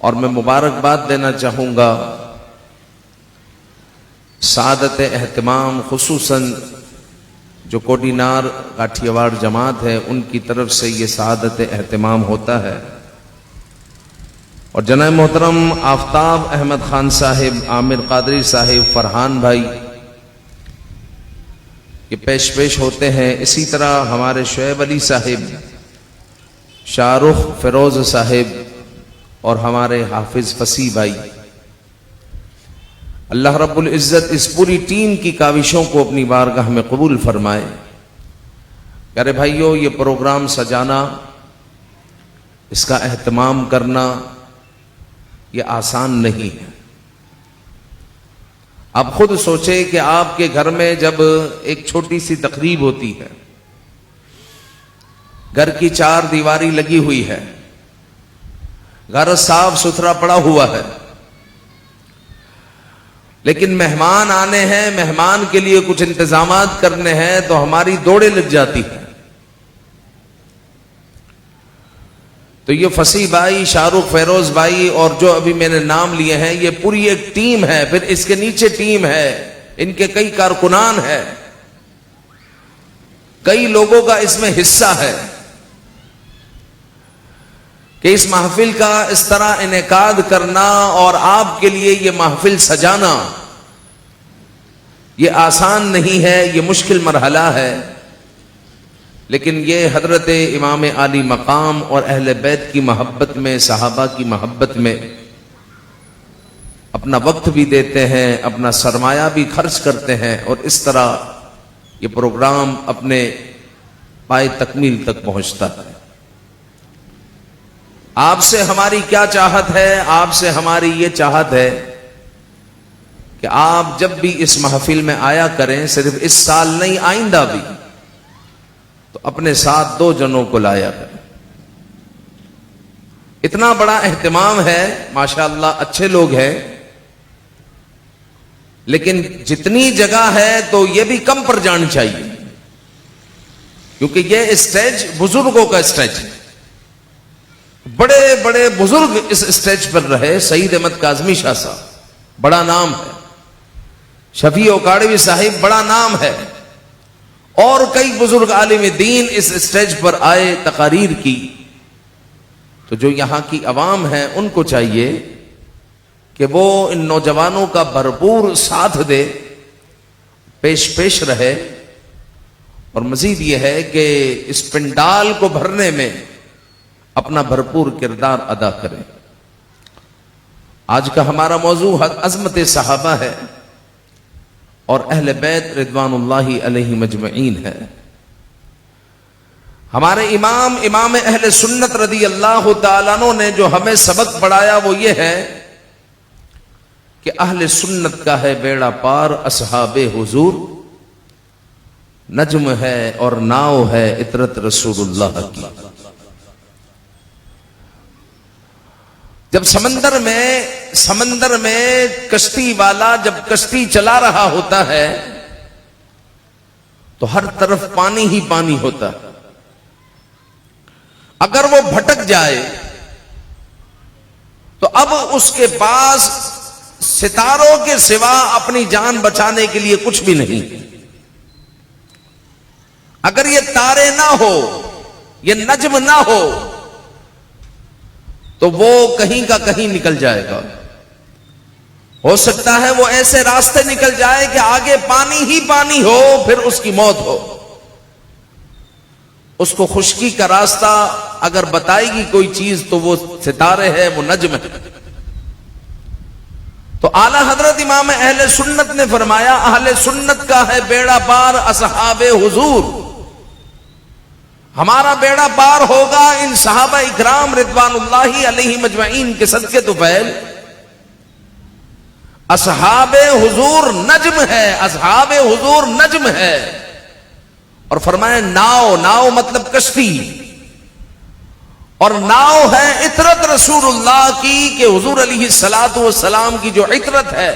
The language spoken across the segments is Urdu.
اور میں مبارکباد دینا چاہوں گا سعادت اہتمام خصوصاً جو کوڈینار کاٹھیاواڑ جماعت ہے ان کی طرف سے یہ سعادت اہتمام ہوتا ہے، اور جناب محترم آفتاب احمد خان صاحب، عامر قادری صاحب، فرحان بھائی یہ پیش ہوتے ہیں. اسی طرح ہمارے شعیب علی صاحب، شاہ رخ فیروز صاحب اور ہمارے حافظ فصیح بھائی. اللہ رب العزت اس پوری ٹیم کی کاوشوں کو اپنی بارگاہ میں قبول فرمائے. پیارے بھائیو، یہ پروگرام سجانا، اس کا اہتمام کرنا یہ آسان نہیں ہے. آپ خود سوچیں کہ آپ کے گھر میں جب ایک چھوٹی سی تقریب ہوتی ہے، گھر کی چار دیواری لگی ہوئی ہے، گھر صاف ستھرا پڑا ہوا ہے، لیکن مہمان آنے ہیں، مہمان کے لیے کچھ انتظامات کرنے ہیں تو ہماری دوڑیں لگ جاتی ہیں. تو یہ فصیح بھائی، شاہ رخ، فیروز بھائی اور جو ابھی میں نے نام لیے ہیں، یہ پوری ایک ٹیم ہے. پھر اس کے نیچے ٹیم ہے، ان کے کئی کارکنان ہیں، کئی لوگوں کا اس میں حصہ ہے کہ اس محفل کا اس طرح انعقاد کرنا اور آپ کے لیے یہ محفل سجانا یہ آسان نہیں ہے، یہ مشکل مرحلہ ہے. لیکن یہ حضرت امام عالی مقام اور اہل بیت کی محبت میں، صحابہ کی محبت میں اپنا وقت بھی دیتے ہیں، اپنا سرمایہ بھی خرچ کرتے ہیں، اور اس طرح یہ پروگرام اپنے پائے تکمیل تک پہنچتا ہے. آپ سے ہماری کیا چاہت ہے؟ آپ سے ہماری یہ چاہت ہے کہ آپ جب بھی اس محفل میں آیا کریں، صرف اس سال نہیں آئندہ بھی، تو اپنے ساتھ 2 جنوں کو لایا کریں. اتنا بڑا اہتمام ہے، ماشاءاللہ اچھے لوگ ہیں، لیکن جتنی جگہ ہے تو یہ بھی کم پر جانی چاہیے، کیونکہ یہ اسٹیج بزرگوں کا اسٹیج ہے. بڑے بڑے بزرگ اس اسٹیج پر رہے. سعید احمد کاظمی شاہ صاحب بڑا نام ہے، شفیع اوکاڑوی صاحب بڑا نام ہے، اور کئی بزرگ عالم دین اس اسٹیج پر آئے، تقاریر کی. تو جو یہاں کی عوام ہے ان کو چاہیے کہ وہ ان نوجوانوں کا بھرپور ساتھ دے، پیش رہے. اور مزید یہ ہے کہ اس پنڈال کو بھرنے میں اپنا بھرپور کردار ادا کرے. آج کا ہمارا موضوع عظمت صحابہ ہے اور اہل بیت رضوان اللہ علیہ مجمعین ہے. ہمارے امام اہل سنت رضی اللہ تعالیٰ عنہ نے جو ہمیں سبق پڑھایا وہ یہ ہے کہ اہل سنت کا ہے بیڑا پار، اصحاب حضور نجم ہے اور ناؤ ہے عطرت رسول اللہ کی. جب سمندر میں کشتی والا جب کشتی چلا رہا ہوتا ہے تو ہر طرف پانی ہی پانی ہوتا ہے. اگر وہ بھٹک جائے تو اب اس کے پاس ستاروں کے سوا اپنی جان بچانے کے لیے کچھ بھی نہیں. اگر یہ تارے نہ ہو، یہ نجم نہ ہو تو وہ کہیں کا کہیں نکل جائے گا. ہو سکتا ہے وہ ایسے راستے نکل جائے کہ آگے پانی ہی پانی ہو، پھر اس کی موت ہو. اس کو خشکی کا راستہ اگر بتائے گی کوئی چیز تو وہ ستارے ہے، وہ نجم ہے. تو اعلی حضرت امام اہل سنت نے فرمایا اہل سنت کا ہے بیڑا پار اصحاب حضور. ہمارا بیڑا پار ہوگا ان صحابہ اکرام رضوان اللہ علیہ مجمعین کے صدقے طفیل. اصحاب حضور نجم ہے، اصحاب حضور نجم ہے. اور فرمایا ناؤ مطلب کشتی، اور ناؤ ہے عطرت رسول اللہ کی کہ حضور علیہ الصلوۃ والسلام کی جو عطرت ہے،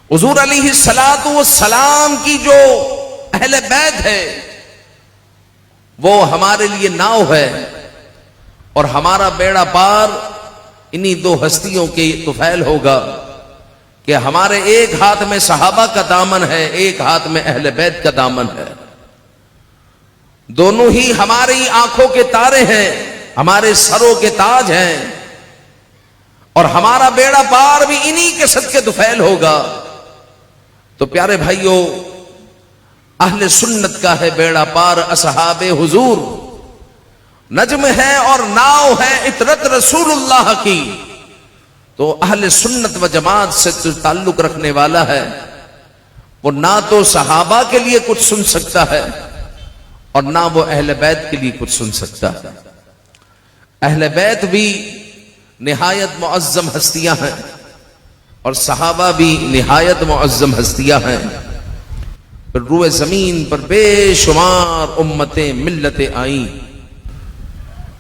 حضور علیہ الصلوۃ والسلام کی جو اہل بیت ہے وہ ہمارے لیے ناؤ ہے. اور ہمارا بیڑا پار انہی دو ہستیوں کے طفیل ہوگا کہ ہمارے ایک ہاتھ میں صحابہ کا دامن ہے، ایک ہاتھ میں اہل بیت کا دامن ہے، دونوں ہی ہماری آنکھوں کے تارے ہیں، ہمارے سروں کے تاج ہیں، اور ہمارا بیڑا پار بھی انہی کے صدقے طفیل ہوگا۔ تو پیارے بھائیوں، اہل سنت کا ہے بیڑا پار اصحاب حضور، نجم ہے اور ناؤ ہے اطرت رسول اللہ کی۔ تو اہل سنت و جماعت سے جو تعلق رکھنے والا ہے وہ نہ تو صحابہ کے لیے کچھ سن سکتا ہے اور نہ وہ اہل بیت کے لیے کچھ سن سکتا ہے۔ اہل بیت بھی نہایت معظم ہستیاں ہیں اور صحابہ بھی نہایت معظم ہستیاں ہیں۔ پھر روئے زمین پر بے شمار امتیں ملتیں آئیں،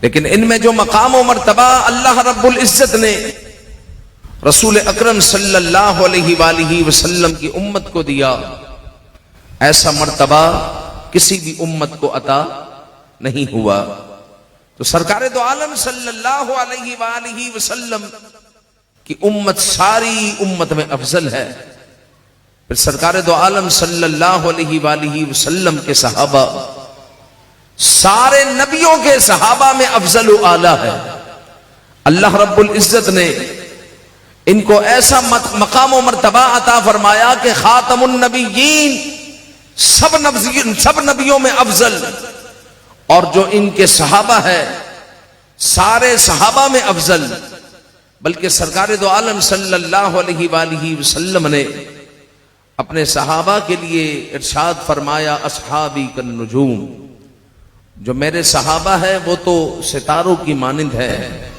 لیکن ان میں جو مقام و مرتبہ اللہ رب العزت نے رسول اکرم صلی اللہ علیہ وآلہ وسلم کی امت کو دیا، ایسا مرتبہ کسی بھی امت کو عطا نہیں ہوا۔ تو سرکار دو عالم صلی اللہ علیہ وآلہ وسلم کی امت ساری امت میں افضل ہے۔ پھر سرکار دو عالم صلی اللہ علیہ وآلہ وسلم کے صحابہ سارے نبیوں کے صحابہ میں افضل و اعلیٰ ہے۔ اللہ رب العزت نے ان کو ایسا مقام و مرتبہ عطا فرمایا کہ خاتم النبیین، سب نبیوں میں افضل، اور جو ان کے صحابہ ہے سارے صحابہ میں افضل۔ بلکہ سرکار دو عالم صلی اللہ علیہ وآلہ وسلم نے اپنے صحابہ کے لیے ارشاد فرمایا اصحابی کالنجوم، جو میرے صحابہ ہے وہ تو ستاروں کی مانند ہے،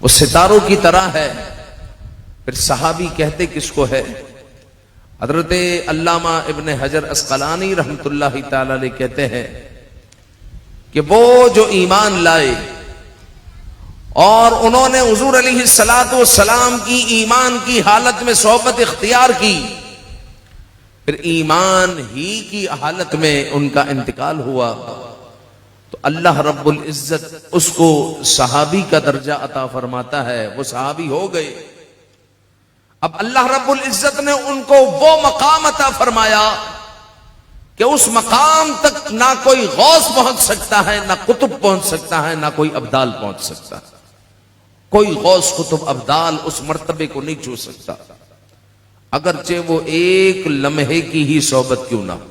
وہ ستاروں کی طرح ہے۔ پھر صحابی کہتے کس کو ہے؟ حضرت علامہ ابن حجر عسقلانی رحمت اللہ تعالی علیہ کہتے ہیں کہ وہ جو ایمان لائے اور انہوں نے حضور علیہ السلام کی ایمان کی حالت میں صحبت اختیار کی، پھر ایمان ہی کی حالت میں ان کا انتقال ہوا، تو اللہ رب العزت اس کو صحابی کا درجہ عطا فرماتا ہے، وہ صحابی ہو گئے۔ اب اللہ رب العزت نے ان کو وہ مقام عطا فرمایا کہ اس مقام تک نہ کوئی غوث پہنچ سکتا ہے، نہ قطب پہنچ سکتا ہے، نہ کوئی ابدال پہنچ سکتا ہے۔ کوئی غوث قطب ابدال اس مرتبے کو نہیں چھو سکتا، اگرچہ وہ ایک لمحے کی ہی صحبت کیوں نہ ہو۔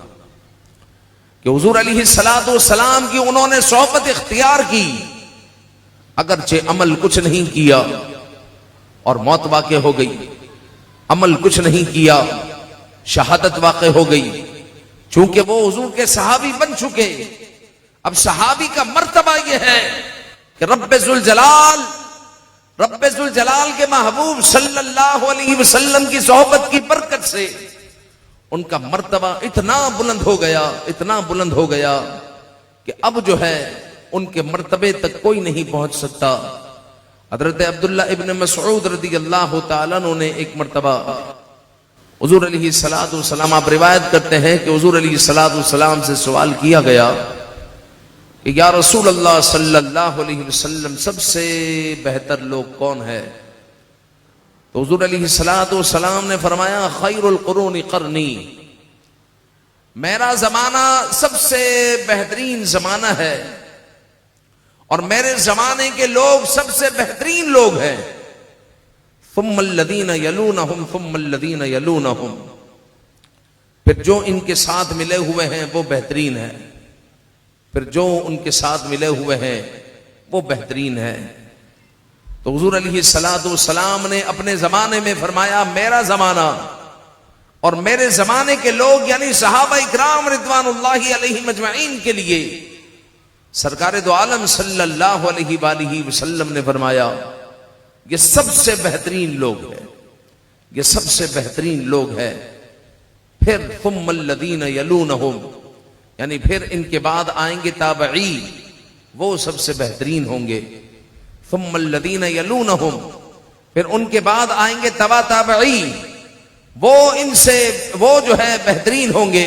کہ حضور علیہ السلام کی انہوں نے صحبت اختیار کی، اگرچہ عمل کچھ نہیں کیا اور موت واقع ہو گئی، عمل کچھ نہیں کیا شہادت واقع ہو گئی، چونکہ وہ حضور کے صحابی بن چکے۔ اب صحابی کا مرتبہ یہ ہے کہ رب ذوالجلال کے محبوب صلی اللہ علیہ وسلم کی صحبت کی برکت سے ان کا مرتبہ اتنا بلند ہو گیا کہ اب جو ہے ان کے مرتبے تک کوئی نہیں پہنچ سکتا۔ حضرت عبداللہ ابن مسعود رضی اللہ تعالیٰ عنہ نے ایک مرتبہ حضور علیہ السلام، آپ روایت کرتے ہیں کہ حضور علیہ السلام سے سوال کیا گیا کہ یا رسول اللہ صلی اللہ علیہ وسلم سب سے بہتر لوگ کون ہے؟ تو حضور علیہ السلام نے فرمایا خیر القرون قرنی، میرا زمانہ سب سے بہترین زمانہ ہے اور میرے زمانے کے لوگ سب سے بہترین لوگ ہیں۔ ثم الذین یلونہم ثم الذین یلونہم، پھر جو ان کے ساتھ ملے ہوئے ہیں وہ بہترین ہے، پھر جو ان کے ساتھ ملے ہوئے ہیں وہ بہترین ہے۔ تو حضور علیہ السلام نے اپنے زمانے میں فرمایا میرا زمانہ اور میرے زمانے کے لوگ یعنی صحابہ اکرام رضوان اللہ علیہم اجمعین کے لیے سرکار دو عالم صلی اللہ علیہ وآلہ وسلم نے فرمایا یہ سب سے بہترین لوگ ہیں، یہ سب سے بہترین لوگ ہیں۔ پھر ثم الذین یلونہم، یعنی پھر ان کے بعد آئیں گے تابعی، وہ سب سے بہترین ہوں گے۔ ثم الذین یلونہم، پھر ان کے بعد آئیں گے تبع تابعی، وہ جو ہے بہترین ہوں گے۔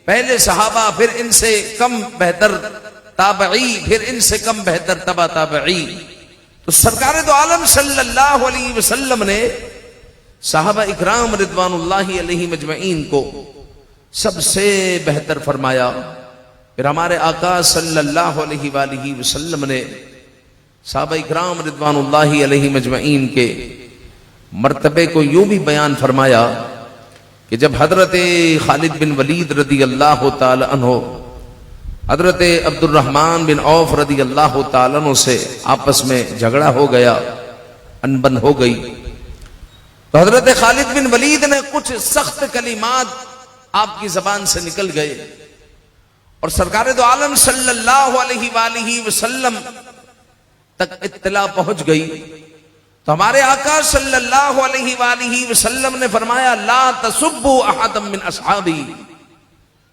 پہلے صحابہ، پھر ان سے کم بہتر تابعی، پھر ان سے کم بہتر تبع تابعی۔ تو تو سرکار دو عالم صلی اللہ علیہ وسلم نے صحابہ اکرام رضوان اللہ علیہ مجمعین کو سب سے بہتر فرمایا. پھر ہمارے آقا صلی اللہ علیہ وآلہ وسلم نے صحابہ اکرام رضوان اللہ علیہ مجمعین کے مرتبے کو یوں بھی بیان فرمایا کہ جب حضرت خالد بن ولید رضی اللہ تعالی عنہ حضرت عبد الرحمن بن عوف رضی اللہ تعالی عنہ سے آپس میں جھگڑا ہو گیا، انبن ہو گئی، تو حضرت خالد بن ولید نے کچھ سخت کلمات آپ کی زبان سے نکل گئے اور سرکار دو عالم صلی اللہ علیہ وآلہ وسلم تک اطلاع پہنچ گئی. تو ہمارے آقا صلی اللہ علیہ وآلہ وسلم نے فرمایا لا تسبوا احدا من اصحابی،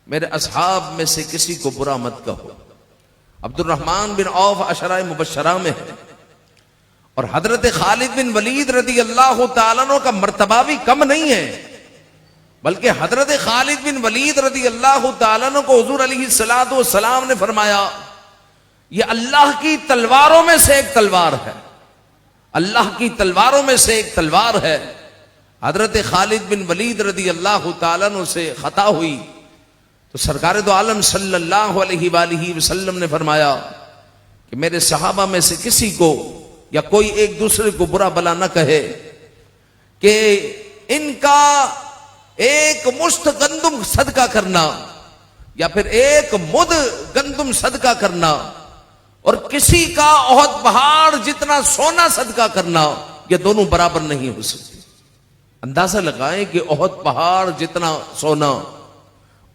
میرے اصحاب میں سے کسی کو برا مت کہو. عبد الرحمن بن عوف عشرہ مبشرہ میں ہے اور حضرت خالد بن ولید رضی اللہ تعالیٰ عنہ کا مرتبہ بھی کم نہیں ہے، بلکہ حضرت خالد بن ولید رضی اللہ تعالیٰ عنہ کو حضور علیہ الصلوۃ والسلام نے فرمایا یہ اللہ کی تلواروں میں سے ایک تلوار ہے، اللہ کی تلواروں میں سے ایک تلوار ہے. حضرت خالد بن ولید رضی اللہ تعالیٰ عنہ سے خطا ہوئی تو سرکار دو عالم صلی اللہ علیہ وآلہ وسلم نے فرمایا کہ میرے صحابہ میں سے کسی کو یا کوئی ایک دوسرے کو برا بلا نہ کہے کہ ان کا ایک مشت گندم صدقہ کرنا یا پھر ایک مد گندم صدقہ کرنا اور کسی کا احد پہاڑ جتنا سونا صدقہ کرنا یہ دونوں برابر نہیں ہو سکتے. اندازہ لگائیں کہ احد پہاڑ جتنا سونا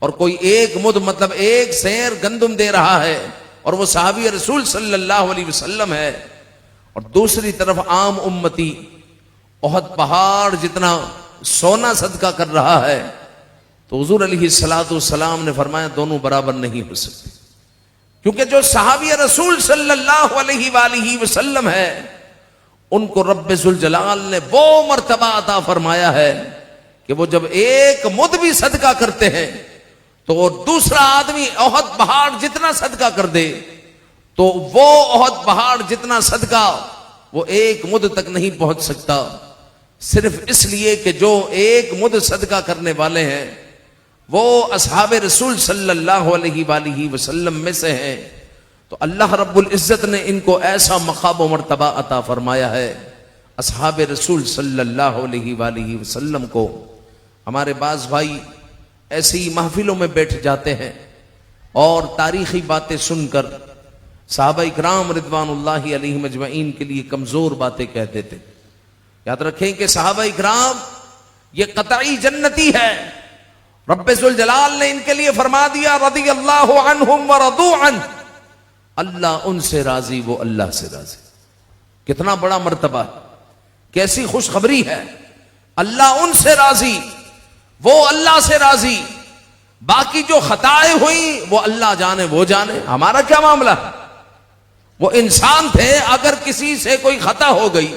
اور کوئی ایک مد مطلب ایک سیر گندم دے رہا ہے اور وہ صحابی رسول صلی اللہ علیہ وسلم ہے، اور دوسری طرف عام امتی احد پہاڑ جتنا سونا صدقہ کر رہا ہے، تو حضور علیہ الصلوۃ والسلام نے فرمایا دونوں برابر نہیں ہو سکتے. کیونکہ جو صحابی رسول صلی اللہ علیہ وآلہ وسلم ہے ان کو رب ذوالجلال نے وہ مرتبہ عطا فرمایا ہے کہ وہ جب ایک مد بھی صدقہ کرتے ہیں تو دوسرا آدمی احد پہاڑ جتنا صدقہ کر دے تو وہ احد پہاڑ جتنا صدقہ وہ ایک مد تک نہیں پہنچ سکتا، صرف اس لیے کہ جو ایک مد صدقہ کرنے والے ہیں وہ اصحاب رسول صلی اللہ علیہ وآلہ وسلم میں سے ہیں. تو اللہ رب العزت نے ان کو ایسا مقام و مرتبہ عطا فرمایا ہے. اصحاب رسول صلی اللہ علیہ وآلہ وسلم کو ہمارے بعض بھائی ایسی محفلوں میں بیٹھ جاتے ہیں اور تاریخی باتیں سن کر صحابہ اکرام رضوان اللہ علیہ مجمعین کے لیے کمزور باتیں کہہ دیتے. یاد رکھیں کہ صحابہ اکرام یہ قطعی جنتی ہے. رب ذوالجلال نے ان کے لیے فرما دیا رضی اللہ عنہم ورضوا عنہ، اللہ ان سے راضی وہ اللہ سے راضی. کتنا بڑا مرتبہ، کیسی خوشخبری ہے. اللہ ان سے راضی وہ اللہ سے راضی. باقی جو خطائیں ہوئی وہ اللہ جانے وہ جانے، ہمارا کیا معاملہ ہے. وہ انسان تھے، اگر کسی سے کوئی خطا ہو گئی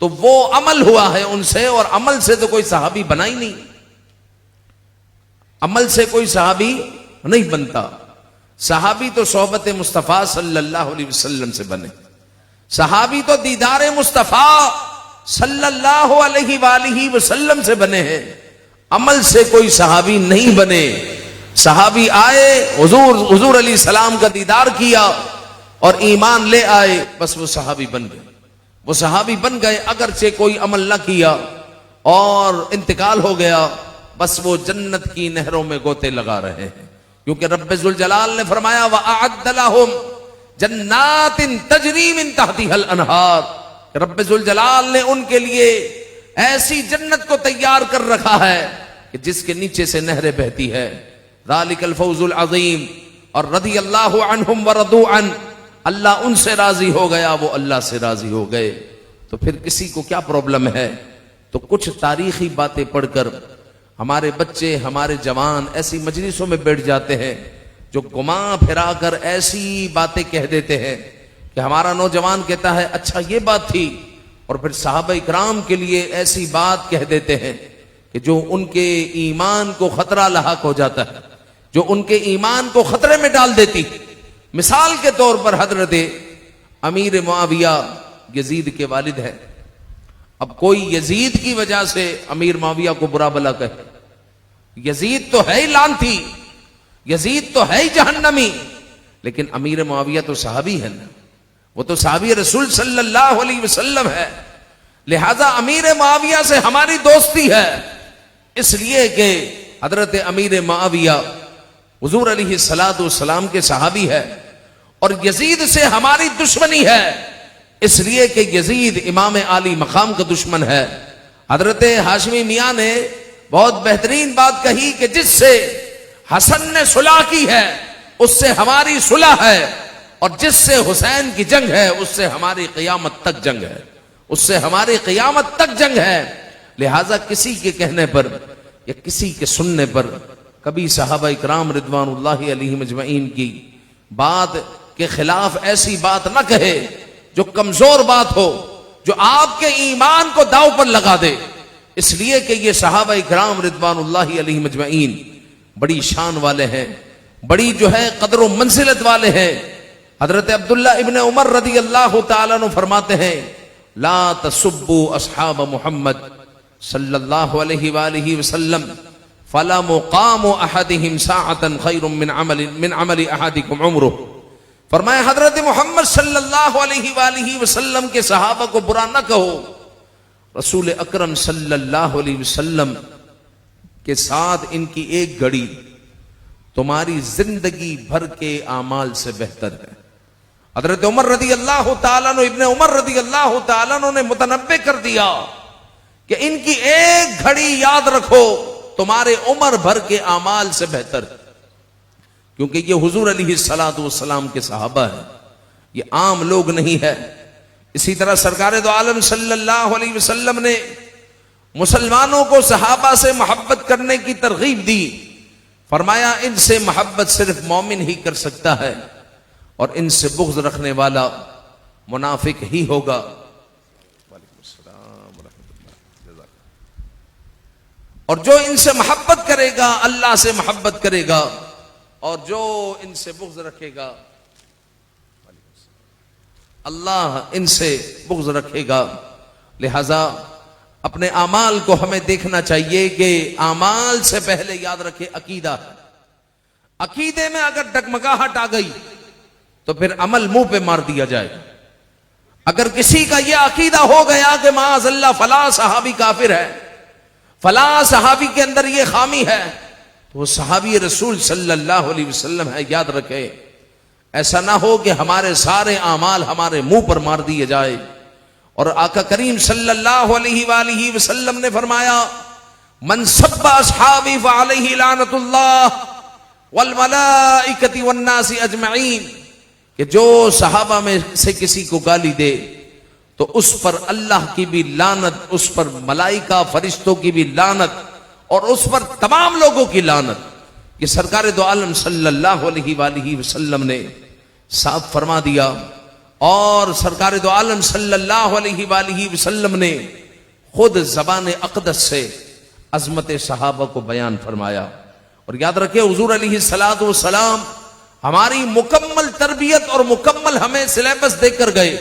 تو وہ عمل ہوا ہے ان سے، اور عمل سے تو کوئی صحابی بنا ہی نہیں. عمل سے کوئی صحابی نہیں بنتا. صحابی تو صحبت مصطفیٰ صلی اللہ علیہ وسلم سے بنے، صحابی تو دیدار مصطفیٰ صلی اللہ علیہ وآلہ وسلم سے بنے ہیں. عمل سے کوئی صحابی نہیں بنے. صحابی آئے، حضور علیہ السلام کا دیدار کیا اور ایمان لے آئے، بس وہ صحابی بن گئے. وہ صحابی بن گئے اگرچہ کوئی عمل نہ کیا اور انتقال ہو گیا، بس وہ جنت کی نہروں میں گوتے لگا رہے ہیں. کیونکہ رب ذوالجلال نے فرمایا وَأَعَدَّ لَهُمْ جَنَّاتٍ تَجْرِي مِن تَحْتِهَا الْأَنْهَارُ، رب ذوالجلال نے ان کے لیے ایسی جنت کو تیار کر رکھا ہے کہ جس کے نیچے سے نہریں بہتی ہے. ذَلِكَ الْفَوْزُ الْعَظِيمُ. اور رضی اللہ عنہم ورضوا عنہ، اللہ ان سے راضی ہو گیا وہ اللہ سے راضی ہو گئے. تو پھر کسی کو کیا پرابلم ہے. تو کچھ تاریخی باتیں پڑھ کر ہمارے بچے ہمارے جوان ایسی مجلسوں میں بیٹھ جاتے ہیں جو گما پھرا کر ایسی باتیں کہہ دیتے ہیں کہ ہمارا نوجوان کہتا ہے اچھا یہ بات تھی، اور پھر صحابہ اکرام کے لیے ایسی بات کہہ دیتے ہیں کہ جو ان کے ایمان کو خطرہ لاحق ہو جاتا ہے، جو ان کے ایمان کو خطرے میں ڈال دیتی. مثال کے طور پر حضرت امیر معاویہ یزید کے والد ہیں. اب کوئی یزید کی وجہ سے امیر معاویہ کو برا بلا کہے. یزید تو ہے ہی لعنتی، یزید تو ہے ہی جہنمی، لیکن امیر معاویہ تو صحابی ہے نا، وہ تو صحابی رسول صلی اللہ علیہ وسلم ہے. لہذا امیر معاویہ سے ہماری دوستی ہے، اس لیے کہ حضرت امیر معاویہ حضور علیہ الصلوۃ والسلام کے صحابی ہے، اور یزید سے ہماری دشمنی ہے اس لیے کہ یزید امام عالی مقام کا دشمن ہے. حضرت ہاشمی میاں نے بہت بہترین بات کہی کہ جس سے حسن نے صلح کی ہے اس سے ہماری صلح ہے، اور جس سے حسین کی جنگ ہے اس سے ہماری قیامت تک جنگ ہے، اس سے ہماری قیامت تک جنگ ہے. لہذا کسی کے کہنے پر یا کسی کے سننے پر کبھی صحابہ اکرام رضوان اللہ علیہم اجمعین کی بات کے خلاف ایسی بات نہ کہے جو کمزور بات ہو، جو آپ کے ایمان کو داؤ پر لگا دے. اس لیے کہ یہ صحابہ اکرام رضوان اللہ علیہم اجمعین بڑی شان والے ہیں، بڑی جو ہے قدر و منزلت والے ہیں. حضرت عبداللہ ابن عمر رضی اللہ تعالیٰ عنہ فرماتے ہیں لا تسبوا اصحاب محمد صلی اللہ علیہ وآلہ وسلم فلا مقام احدہم ساعتا خیر من عمل احدکم عمرہ. فرمایا حضرت محمد صلی اللہ علیہ وآلہ وسلم کے صحابہ کو برا نہ کہو، رسول اکرم صلی اللہ علیہ وسلم کے ساتھ ان کی ایک گھڑی تمہاری زندگی بھر کے اعمال سے بہتر ہے. حضرت عمر رضی اللہ تعالیٰ عنہ، ابن عمر رضی اللہ تعالیٰ عنہ نے متنبہ کر دیا کہ ان کی ایک گھڑی یاد رکھو تمہارے عمر بھر کے اعمال سے بہتر ہے، کیونکہ یہ حضور علیہ الصلوۃ والسلام کے صحابہ ہیں، یہ عام لوگ نہیں ہے. اسی طرح سرکار دو عالم صلی اللہ علیہ وسلم نے مسلمانوں کو صحابہ سے محبت کرنے کی ترغیب دی. فرمایا ان سے محبت صرف مومن ہی کر سکتا ہے، اور ان سے بغض رکھنے والا منافق ہی ہوگا. اور جو ان سے محبت کرے گا اللہ سے محبت کرے گا، اور جو ان سے بغض رکھے گا اللہ ان سے بغض رکھے گا. لہذا اپنے اعمال کو ہمیں دیکھنا چاہیے کہ اعمال سے پہلے یاد رکھے عقیدہ. عقیدے میں اگر ڈگمگاہٹ آ گئی تو پھر عمل منہ پہ مار دیا جائے. اگر کسی کا یہ عقیدہ ہو گیا کہ معاذ اللہ فلاں صحابی کافر ہے، فلاں صحابی کے اندر یہ خامی ہے، تو وہ صحابی رسول صلی اللہ علیہ وسلم ہے. یاد رکھے ایسا نہ ہو کہ ہمارے سارے اعمال ہمارے منہ پر مار دیے جائے. اور آقا کریم صلی اللہ علیہ وآلہ وسلم نے فرمایا من سب اصحابی فعلیہ لعنت اللہ والملائکۃ والناس اجمعین، کہ جو صحابہ میں سے کسی کو گالی دے تو اس پر اللہ کی بھی لعنت، اس پر ملائکہ فرشتوں کی بھی لعنت، اور اس پر تمام لوگوں کی لعنت. یہ سرکار دو عالم صلی اللہ علیہ وآلہ وسلم نے صاف فرما دیا. اور سرکار دو عالم صلی اللہ علیہ وآلہ وسلم نے خود زبان اقدس سے عظمت صحابہ کو بیان فرمایا. اور یاد رکھے حضور علیہ الصلوۃ والسلام ہماری مکمل تربیت اور مکمل ہمیں سلیبس دے کر گئے،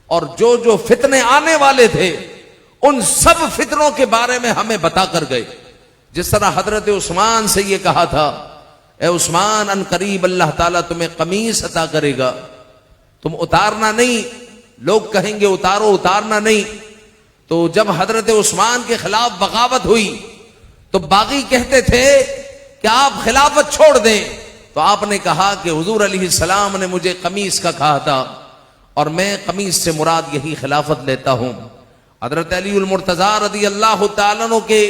اور جو جو فتنے آنے والے تھے ان سب فتنوں کے بارے میں ہمیں بتا کر گئے. جس طرح حضرت عثمان سے یہ کہا تھا اے عثمان ان قریب اللہ تعالیٰ تمہیں قمیص عطا کرے گا، تم اتارنا نہیں، لوگ کہیں گے اتارو، اتارنا نہیں. تو جب حضرت عثمان کے خلاف بغاوت ہوئی تو باغی کہتے تھے کہ آپ خلافت چھوڑ دیں، تو آپ نے کہا کہ حضور علیہ السلام نے مجھے قمیص کا کہا تھا اور میں قمیص سے مراد یہی خلافت لیتا ہوں. حضرت علی المرتضیٰ رضی اللہ تعالیٰ عنہ کے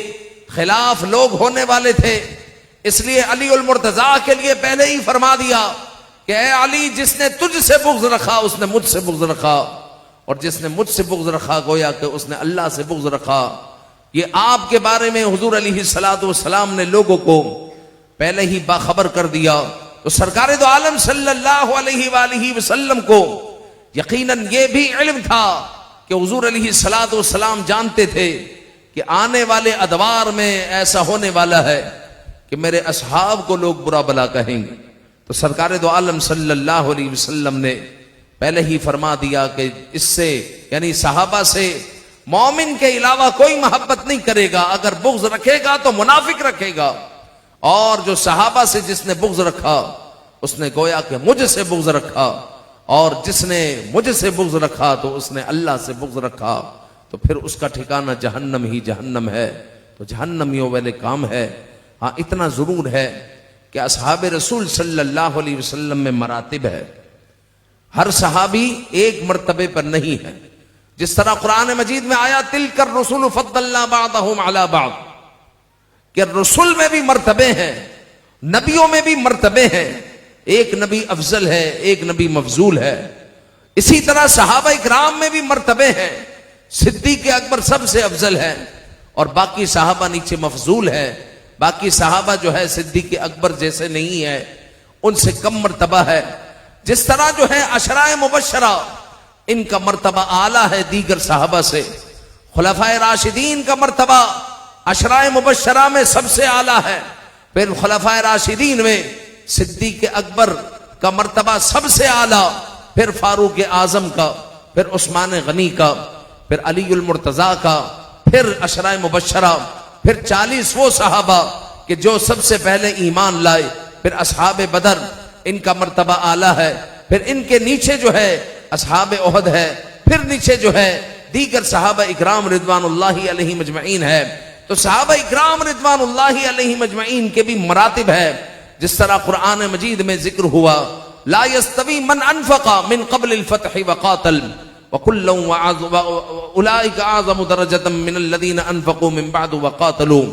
خلاف لوگ ہونے والے تھے، اس لیے علی المرتضیٰ کے لیے پہلے ہی فرما دیا کہ اے علی جس نے تجھ سے بغض رکھا اس نے مجھ سے بغض رکھا، اور جس نے مجھ سے بغض رکھا گویا کہ اس نے اللہ سے بغض رکھا. یہ آپ کے بارے میں حضور علیہ الصلوۃ والسلام نے لوگوں کو پہلے ہی باخبر کر دیا. تو سرکار دو عالم صلی اللہ علیہ وآلہ وسلم کو یقیناً یہ بھی علم تھا کہ حضور علیہ الصلوۃ والسلام جانتے تھے کہ آنے والے ادوار میں ایسا ہونے والا ہے کہ میرے اصحاب کو لوگ برا بلا کہیں گے. تو سرکار دو عالم صلی اللہ علیہ وسلم نے پہلے ہی فرما دیا کہ اس سے یعنی صحابہ سے مومن کے علاوہ کوئی محبت نہیں کرے گا، اگر بغض رکھے گا تو منافق رکھے گا، اور جو صحابہ سے جس نے بغض رکھا اس نے گویا کہ مجھ سے بغض رکھا، اور جس نے مجھ سے بغض رکھا تو اس نے اللہ سے بغض رکھا، تو پھر اس کا ٹھکانہ جہنم ہی جہنم ہے، تو جہنمیوں والے کام ہے۔ ہاں اتنا ضرور ہے کہ اصحاب رسول صلی اللہ علیہ وسلم میں مراتب ہے، ہر صحابی ایک مرتبے پر نہیں ہے، جس طرح قرآن مجید میں آیا تلک الرسل فضلنا بعضهم علی بعض، کہ رسول میں بھی مرتبے ہیں، نبیوں میں بھی مرتبے ہیں، ایک نبی افضل ہے، ایک نبی مفضول ہے۔ اسی طرح صحابہ اکرام میں بھی مرتبے ہیں، صدیق اکبر سب سے افضل ہے اور باقی صحابہ نیچے مفضول ہے، باقی صحابہ جو ہے صدیق اکبر جیسے نہیں ہے، ان سے کم مرتبہ ہے۔ جس طرح جو ہے عشرہ مبشرہ ان کا مرتبہ اعلیٰ ہے دیگر صحابہ سے، خلفائے راشدین کا مرتبہ عشرہ مبشرہ میں سب سے اعلیٰ ہے، پھر خلفائے راشدین میں صدیق اکبر کا مرتبہ سب سے اعلیٰ، پھر فاروق اعظم کا، پھر عثمان غنی کا، پھر علی المرتضیٰ کا، پھر عشرہ مبشرہ، پھر 40 وہ صحابہ کہ جو سب سے پہلے ایمان لائے، پھر اصحاب بدر ان کا مرتبہ اعلیٰ ہے، پھر ان کے نیچے جو ہے اصحاب احد ہے، پھر نیچے جو ہے دیگر صحابہ اکرام رضوان اللہ علیہم اجمعین ہے۔ تو صحابہ اکرام رضوان اللہ علیہم اجمعین کے بھی مراتب ہے، جس طرح قرآن مجید میں ذکر ہوا لا يستوی من انفق من قبل الفتح وقاتل وكلا اولئک اعظم درجة من الذين انفقوا من بعد وقاتلوا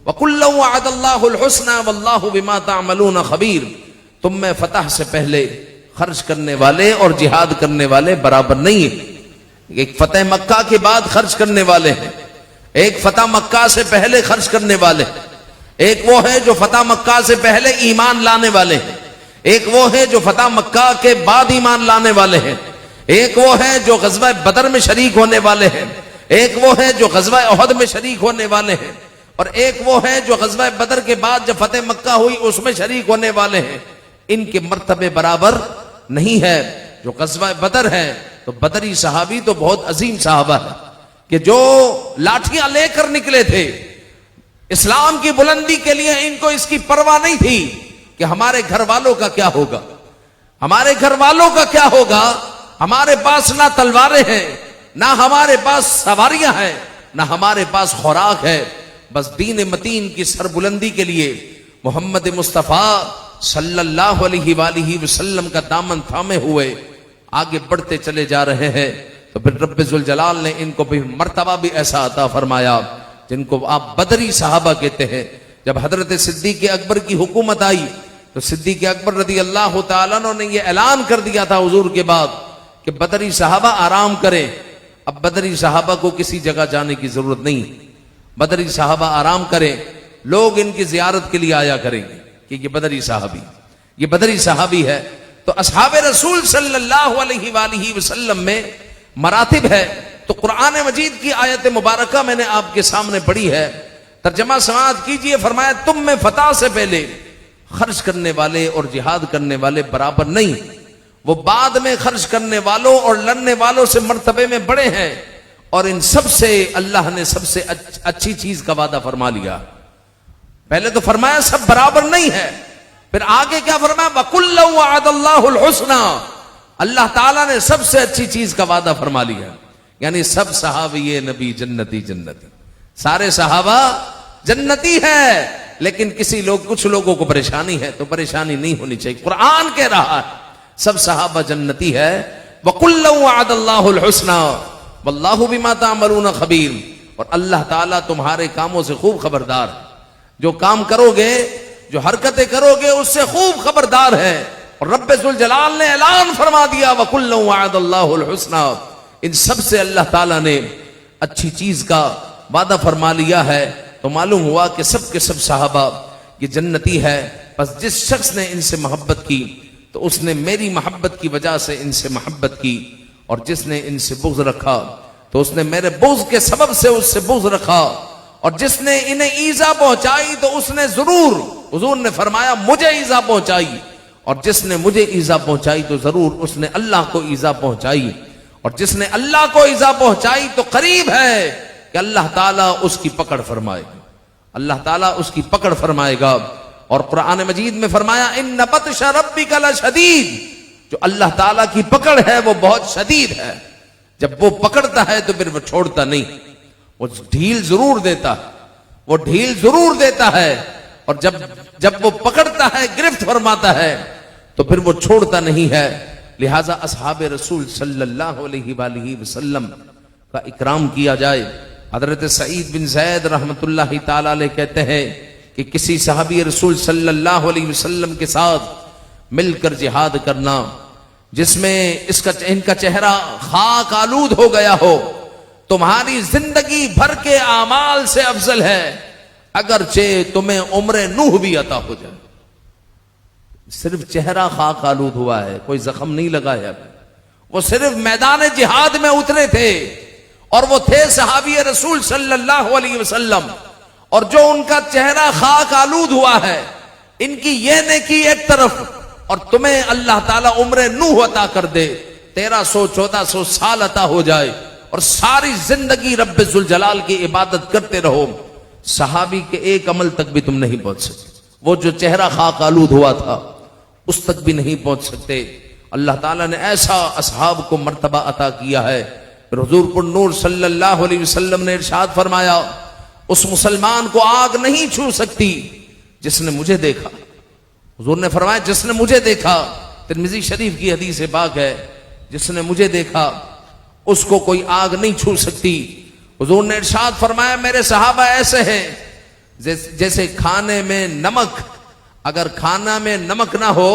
وكلا وعد الله الحسنى والله بما تعملون خبیر۔ تم میں فتح سے پہلے خرچ کرنے والے اور جہاد کرنے والے برابر نہیں ہیں، ایک فتح مکہ کے بعد خرچ کرنے والے ہیں، ایک فتح مکہ سے پہلے خرچ کرنے والے ہیں، ایک وہ ہے جو فتح مکہ سے پہلے ایمان لانے والے ہیں، ایک وہ ہے جو فتح مکہ کے بعد ایمان لانے والے ہیں، ایک وہ ہے جو غزوہ بدر میں شریک ہونے والے ہیں، ایک وہ ہے جو غزوہ احد میں شریک ہونے والے ہیں، اور ایک وہ ہے جو غزوہ بدر کے بعد جب فتح مکہ ہوئی اس میں شریک ہونے والے ہیں۔ ان کے مرتبے برابر نہیں ہے۔ جو غزوہ بدر ہے تو بدری صحابی تو بہت عظیم صحابہ ہے کہ جو لاٹھیاں لے کر نکلے تھے اسلام کی بلندی کے لیے، ان کو اس کی پرواہ نہیں تھی کہ ہمارے گھر والوں کا کیا ہوگا، ہمارے گھر والوں کا کیا ہوگا، ہمارے پاس نہ تلواریں ہیں، نہ ہمارے پاس سواریاں ہیں، نہ ہمارے پاس خوراک ہے، بس دین متین کی سربلندی کے لیے محمد مصطفیٰ صلی اللہ علیہ وآلہ وسلم کا دامن تھامے ہوئے آگے بڑھتے چلے جا رہے ہیں۔ تو پھر رب ذوالجلال نے ان کو بھی مرتبہ بھی ایسا عطا فرمایا جن کو آپ بدری صحابہ کہتے ہیں۔ جب حضرت صدیق اکبر کی حکومت آئی تو صدیق اکبر رضی اللہ تعالیٰ عنہ نے یہ اعلان کر دیا تھا حضور کے بعد کہ بدری صحابہ آرام کریں، اب بدری صحابہ کو کسی جگہ جانے کی ضرورت نہیں، بدری صحابہ آرام کریں، لوگ ان کی زیارت کے لیے آیا کریں گے کہ یہ بدری صحابی ہے۔ تو اصحاب رسول صلی اللہ علیہ وآلہ وسلم میں مراتب ہے۔ تو قرآن مجید کی آیت مبارکہ میں نے آپ کے سامنے پڑھی ہے، ترجمہ سماعت کیجئے۔ فرمایا تم میں فتح سے پہلے خرچ کرنے والے اور جہاد کرنے والے برابر نہیں، وہ بعد میں خرچ کرنے والوں اور لڑنے والوں سے مرتبے میں بڑے ہیں، اور ان سب سے اللہ نے سب سے اچھی چیز کا وعدہ فرما لیا۔ پہلے تو فرمایا سب برابر نہیں ہے، پھر آگے کیا فرمایا وَكُلًّا وَعَدَ اللَّهُ الْحُسْنَى، اللہ تعالیٰ نے سب سے اچھی چیز کا وعدہ فرما لیا، یعنی سب صحابی نبی جنتی، سارے صحابہ جنتی ہے، لیکن کچھ لوگوں کو پریشانی ہے، تو پریشانی نہیں ہونی چاہیے۔ قرآن کہہ رہا ہے سب صحابہ جنتی ہے، وَكُلًّا وَعَدَ اللَّهُ الْحُسْنَى وَاللَّهُ بِمَا تَعْمَلُونَ خَبِيرٌ، اور اللہ تعالیٰ تمہارے کاموں سے خوب خبردار ہے، جو کام کرو گے، جو حرکتیں کرو گے اس سے خوب خبردار ہے۔ اور رب ذوالجلال نے اعلان فرما دیا وَكُلًّا وَعَدَ اللَّهُ الْحُسْنَى، ان سب سے اللہ تعالیٰ نے اچھی چیز کا وعدہ فرما لیا ہے۔ تو معلوم ہوا کہ سب کے سب صحابہ یہ جنتی ہے۔ بس جس شخص نے ان سے محبت کی تو اس نے میری محبت کی وجہ سے ان سے محبت کی، اور جس نے ان سے بغض رکھا تو اس نے میرے بغض کے سبب سے اس سے بغض رکھا، اور جس نے انہیں ایذا پہنچائی تو اس نے ضرور، حضور نے فرمایا مجھے ایذا پہنچائی، اور جس نے مجھے ایذا پہنچائی تو ضرور اس نے اللہ کو ایذا پہنچائی۔ اور جس نے اللہ کو ایذا پہنچائی تو قریب ہے کہ اللہ تعالیٰ اس کی پکڑ فرمائے گا، اللہ تعالیٰ اس کی پکڑ فرمائے گا۔ اور قرآن مجید میں فرمایا ان بطش ربک لشدید، جو اللہ تعالیٰ کی پکڑ ہے وہ بہت شدید ہے۔ جب وہ پکڑتا ہے تو پھر وہ چھوڑتا نہیں، وہ ڈھیل ضرور دیتا ہے، وہ ڈھیل ضرور دیتا ہے، اور جب وہ پکڑتا ہے، گرفت فرماتا ہے تو پھر وہ چھوڑتا نہیں ہے۔ لہٰذا اصحاب رسول صلی اللہ علیہ وآلہ وسلم کا اکرام کیا جائے۔ حضرت سعید بن زید رحمت اللہ تعالی علیہ کہتے ہیں کہ کسی صحابی رسول صلی اللہ علیہ وسلم کے ساتھ مل کر جہاد کرنا جس میں ان کا چہرہ خاک آلود ہو گیا ہو، تمہاری زندگی بھر کے اعمال سے افضل ہے اگرچہ تمہیں عمر نوح بھی عطا ہو جائے۔ صرف چہرہ خاک آلود ہوا ہے، کوئی زخم نہیں لگا ہے، وہ صرف میدان جہاد میں اترے تھے اور وہ تھے صحابی رسول صلی اللہ علیہ وسلم، اور جو ان کا چہرہ خاک آلود ہوا ہے، ان کی یہ نیکی ایک طرف، اور تمہیں اللہ تعالیٰ عمر نوح عطا کر دے، 1300-1400 سال عطا ہو جائے اور ساری زندگی رب ذوالجلال کی عبادت کرتے رہو، صحابی کے ایک عمل تک بھی تم نہیں پہنچ سکتے۔ وہ جو چہرہ خاک آلود ہوا تھا اس تک بھی نہیں پہنچ سکتے۔ اللہ تعالیٰ نے ایسا اصحاب کو مرتبہ عطا کیا ہے۔ پھر حضور پر نور صلی اللہ علیہ وسلم نے ارشاد فرمایا اس مسلمان کو آگ نہیں چھو سکتی جس نے مجھے دیکھا۔ حضور نے فرمایا جس نے مجھے دیکھا، ترمذی شریف کی حدیث پاک ہے، جس نے مجھے دیکھا اس کو کوئی آگ نہیں چھو سکتی۔ حضور نے ارشاد فرمایا میرے صحابہ ایسے ہیں جیسے کھانے میں نمک، اگر کھانا میں نمک نہ ہو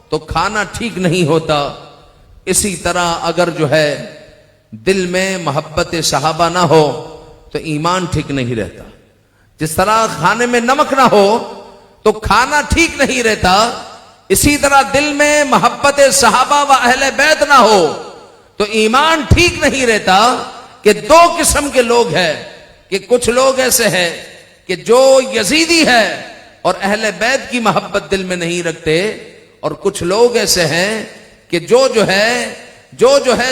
تو کھانا ٹھیک نہیں ہوتا، اسی طرح اگر جو ہے دل میں محبت صحابہ نہ ہو تو ایمان ٹھیک نہیں رہتا۔ جس طرح کھانے میں نمک نہ ہو تو کھانا ٹھیک نہیں رہتا، اسی طرح دل میں محبت صحابہ و اہل بیت نہ ہو تو ایمان ٹھیک نہیں رہتا۔ کہ دو قسم کے لوگ ہیں کہ کچھ لوگ ایسے ہیں کہ جو یزیدی ہے اور اہل بیت کی محبت دل میں نہیں رکھتے، اور کچھ لوگ ایسے ہیں کہ جو ہے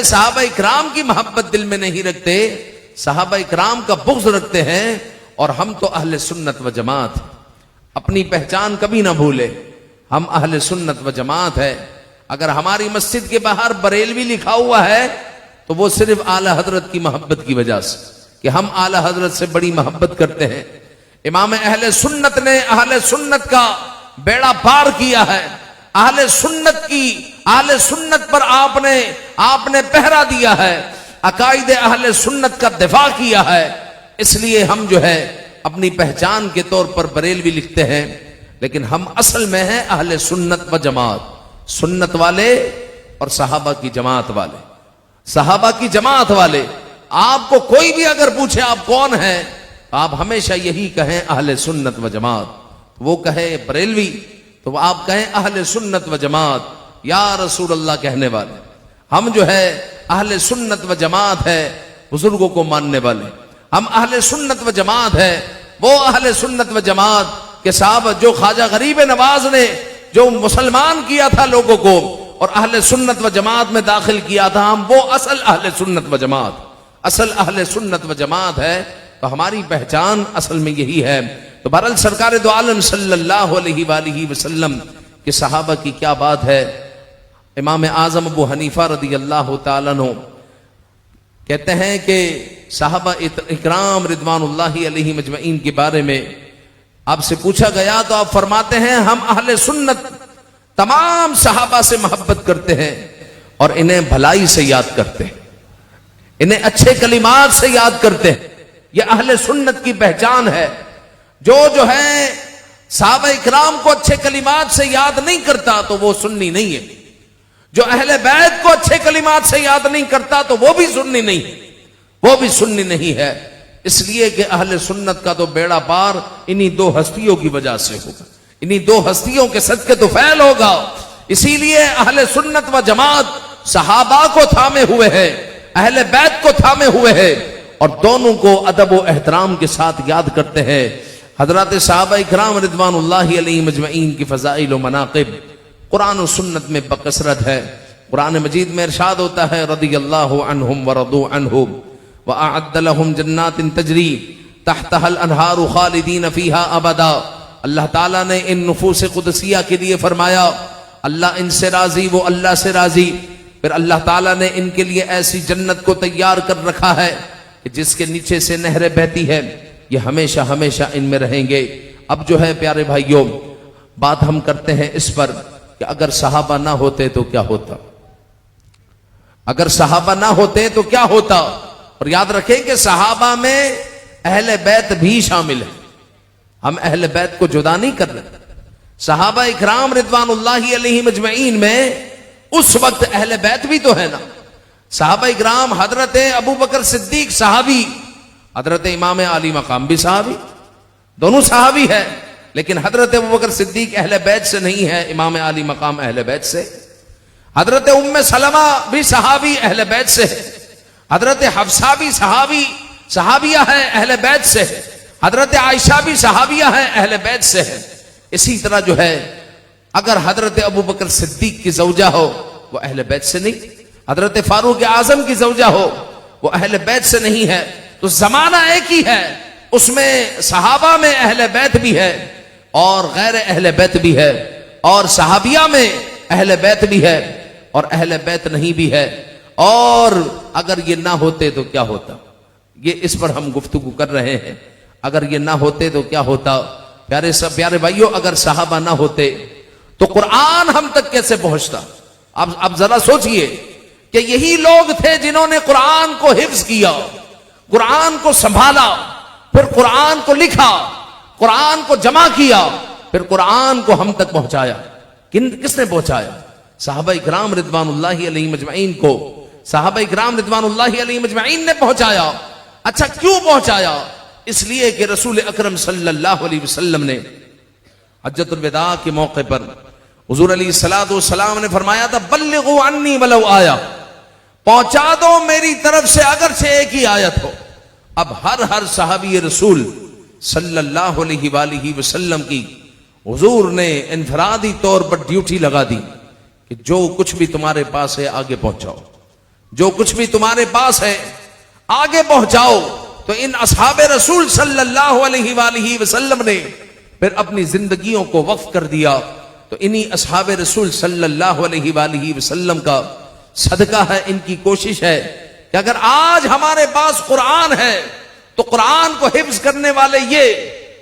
صحابہ اکرام کی محبت دل میں نہیں رکھتے، صحابہ اکرام کا بغض رکھتے ہیں۔ اور ہم تو اہل سنت و جماعت، اپنی پہچان کبھی نہ بھولے، ہم اہل سنت و جماعت ہے۔ اگر ہماری مسجد کے باہر بریلوی لکھا ہوا ہے تو وہ صرف اعلی حضرت کی محبت کی وجہ سے، کہ ہم اعلی حضرت سے بڑی محبت کرتے ہیں۔ امام اہل سنت نے اہل سنت کا بیڑا پار کیا ہے، اہل سنت پر آپ نے پہرا دیا ہے، عقائد اہل سنت کا دفاع کیا ہے۔ اس لیے ہم جو ہے اپنی پہچان کے طور پر بریلوی لکھتے ہیں، لیکن ہم اصل میں ہیں اہل سنت و جماعت، سنت والے اور صحابہ کی جماعت والے، صحابہ کی جماعت والے۔ آپ کو کوئی بھی اگر پوچھے آپ کون ہیں، آپ ہمیشہ یہی کہیں اہل سنت و جماعت، وہ کہے بریلوی تو آپ کہیں اہل سنت و جماعت یا رسول اللہ کہنے والے۔ ہم جو ہے اہل سنت و جماعت ہے، بزرگوں کو ماننے والے، ہم اہل سنت و جماعت ہے، وہ اہل سنت و جماعت کے صاحب جو خواجہ غریب نواز نے جو مسلمان کیا تھا لوگوں کو اور اہل سنت و جماعت میں داخل کیا تھا، ہم وہ اصل اہل سنت و جماعت، اصل اہل سنت و جماعت ہے۔ تو ہماری پہچان اصل میں یہی ہے۔ تو بہرحال سرکار دو عالم صلی اللہ علیہ وآلہ وسلم کے صحابہ کی کیا بات ہے۔ امام اعظم ابو حنیفہ رضی اللہ تعالیٰ عنہ کہتے ہیں کہ صحابہ اکرام رضوان اللہ علیہ مجمعین کے بارے میں آپ سے پوچھا گیا تو آپ فرماتے ہیں ہم اہل سنت تمام صحابہ سے محبت کرتے ہیں اور انہیں بھلائی سے یاد کرتے ہیں، انہیں اچھے کلمات سے یاد کرتے ہیں۔ یہ اہل سنت کی پہچان ہے۔ جو ہے صحابہ اکرام کو اچھے کلمات سے یاد نہیں کرتا تو وہ سنی نہیں ہے، جو اہل بیت کو اچھے کلمات سے یاد نہیں کرتا تو وہ بھی سنی نہیں ہے، وہ بھی سنی نہیں ہے۔ اس لیے کہ اہل سنت کا تو بیڑا پار انہی دو ہستیوں کی وجہ سے ہوگا، انہی دو ہستیوں کے صدقے تو فعل ہوگا۔ اسی لیے اہل سنت و جماعت صحابہ کو تھامے ہوئے ہے، اہل بیت کو تھامے ہوئے ہے، اور دونوں کو ادب و احترام کے ساتھ یاد کرتے ہیں۔ حضرات صحابہ اکرام رضوان اللہ علیہ مجمعین کی فضائل و مناقب قرآن و سنت میں بکثرت ہے۔ قرآن مجید میں ارشاد ہوتا ہے رضی اللہ عنہم ورضوا عنہ وأعد لهم جنات تجری تحتها الانہار خالدین فیہا ابدا. اللہ تعالیٰ نے ان نفوس قدسیہ کے لیے فرمایا اللہ ان سے راضی، وہ اللہ سے راضی. پھر اللہ تعالیٰ نے ان کے لیے ایسی جنت کو تیار کر رکھا ہے کہ جس کے نیچے سے نہریں بہتی ہے، یہ ہمیشہ ہمیشہ ان میں رہیں گے. اب جو ہے پیارے بھائیوں، بات ہم کرتے ہیں اس پر کہ اگر صحابہ نہ ہوتے تو کیا ہوتا، اگر صحابہ نہ ہوتے تو کیا ہوتا. اور یاد رکھیں کہ صحابہ میں اہل بیت بھی شامل ہیں، ہم اہل بیت کو جدا نہیں کر رہے. صحابہ اکرام رضوان اللہ علیہم اجمعین میں اس وقت اہل بیت بھی تو ہے نا. صحابہ اکرام حضرت ابو بکر صدیق صحابی، حضرت امام علی مقام بھی صحابی، دونوں صحابی ہے. لیکن حضرت ابو بکر صدیق اہل بیت سے نہیں ہے، امام علی مقام اہل بیت سے. حضرت ام سلمہ بھی صحابی اہل بیت سے ہے، حضرت حفصہ بھی صحابیہ ہے اہل بیت سے ہے، حضرت عائشہ بھی صحابیہ ہے اہل بیت سے ہے. اسی طرح جو ہے اگر حضرت ابو بکر صدیق کی زوجہ ہو وہ اہل بیت سے نہیں، حضرت فاروق اعظم کی زوجہ ہو وہ اہل بیت سے نہیں ہے. تو زمانہ ایک ہی ہے، اس میں صحابہ میں اہل بیت بھی ہے اور غیر اہل بیت بھی ہے، اور صحابیہ میں اہل بیت بھی ہے اور اہل بیت نہیں بھی ہے. اور اگر یہ نہ ہوتے تو کیا ہوتا، یہ اس پر ہم گفتگو کر رہے ہیں. اگر یہ نہ ہوتے تو کیا ہوتا. پیارے بھائیوں، اگر صحابہ نہ ہوتے تو قرآن ہم تک کیسے پہنچتا. اب ذرا سوچئے کہ یہی لوگ تھے جنہوں نے قرآن کو حفظ کیا، قرآن کو سنبھالا، پھر قرآن کو لکھا، قرآن کو جمع کیا، پھر قرآن کو ہم تک پہنچایا. کس نے پہنچایا؟ صحابہ اکرام رضوان اللہ علیہم اجمعین کو، صحابہ اکرام رضوان اللہ علیہم اجمعین نے پہنچایا. اچھا کیوں پہنچایا؟ اس لیے کہ رسول اکرم صلی اللہ علیہ وسلم نے حجۃ الوداع کے موقع پر حضور علیہ الصلوۃ والسلام نے فرمایا تھا بلغوا عنی ولو آیا، پہنچا دو میری طرف سے اگرچہ ایک ہی آیت ہو. اب ہر صحابی رسول صلی اللہ علیہ وآلہ وسلم کی حضور نے انفرادی طور پر ڈیوٹی لگا دی کہ جو کچھ بھی تمہارے پاس ہے آگے پہنچاؤ، جو کچھ بھی تمہارے پاس ہے آگے پہنچاؤ. تو ان اصحاب رسول صلی اللہ علیہ وآلہ وسلم نے پھر اپنی زندگیوں کو وقف کر دیا. تو انہی اصحاب رسول صلی اللہ علیہ وآلہ وسلم کا صدقہ ہے، ان کی کوشش ہے کہ اگر آج ہمارے پاس قرآن ہے تو قرآن کو حفظ کرنے والے یہ،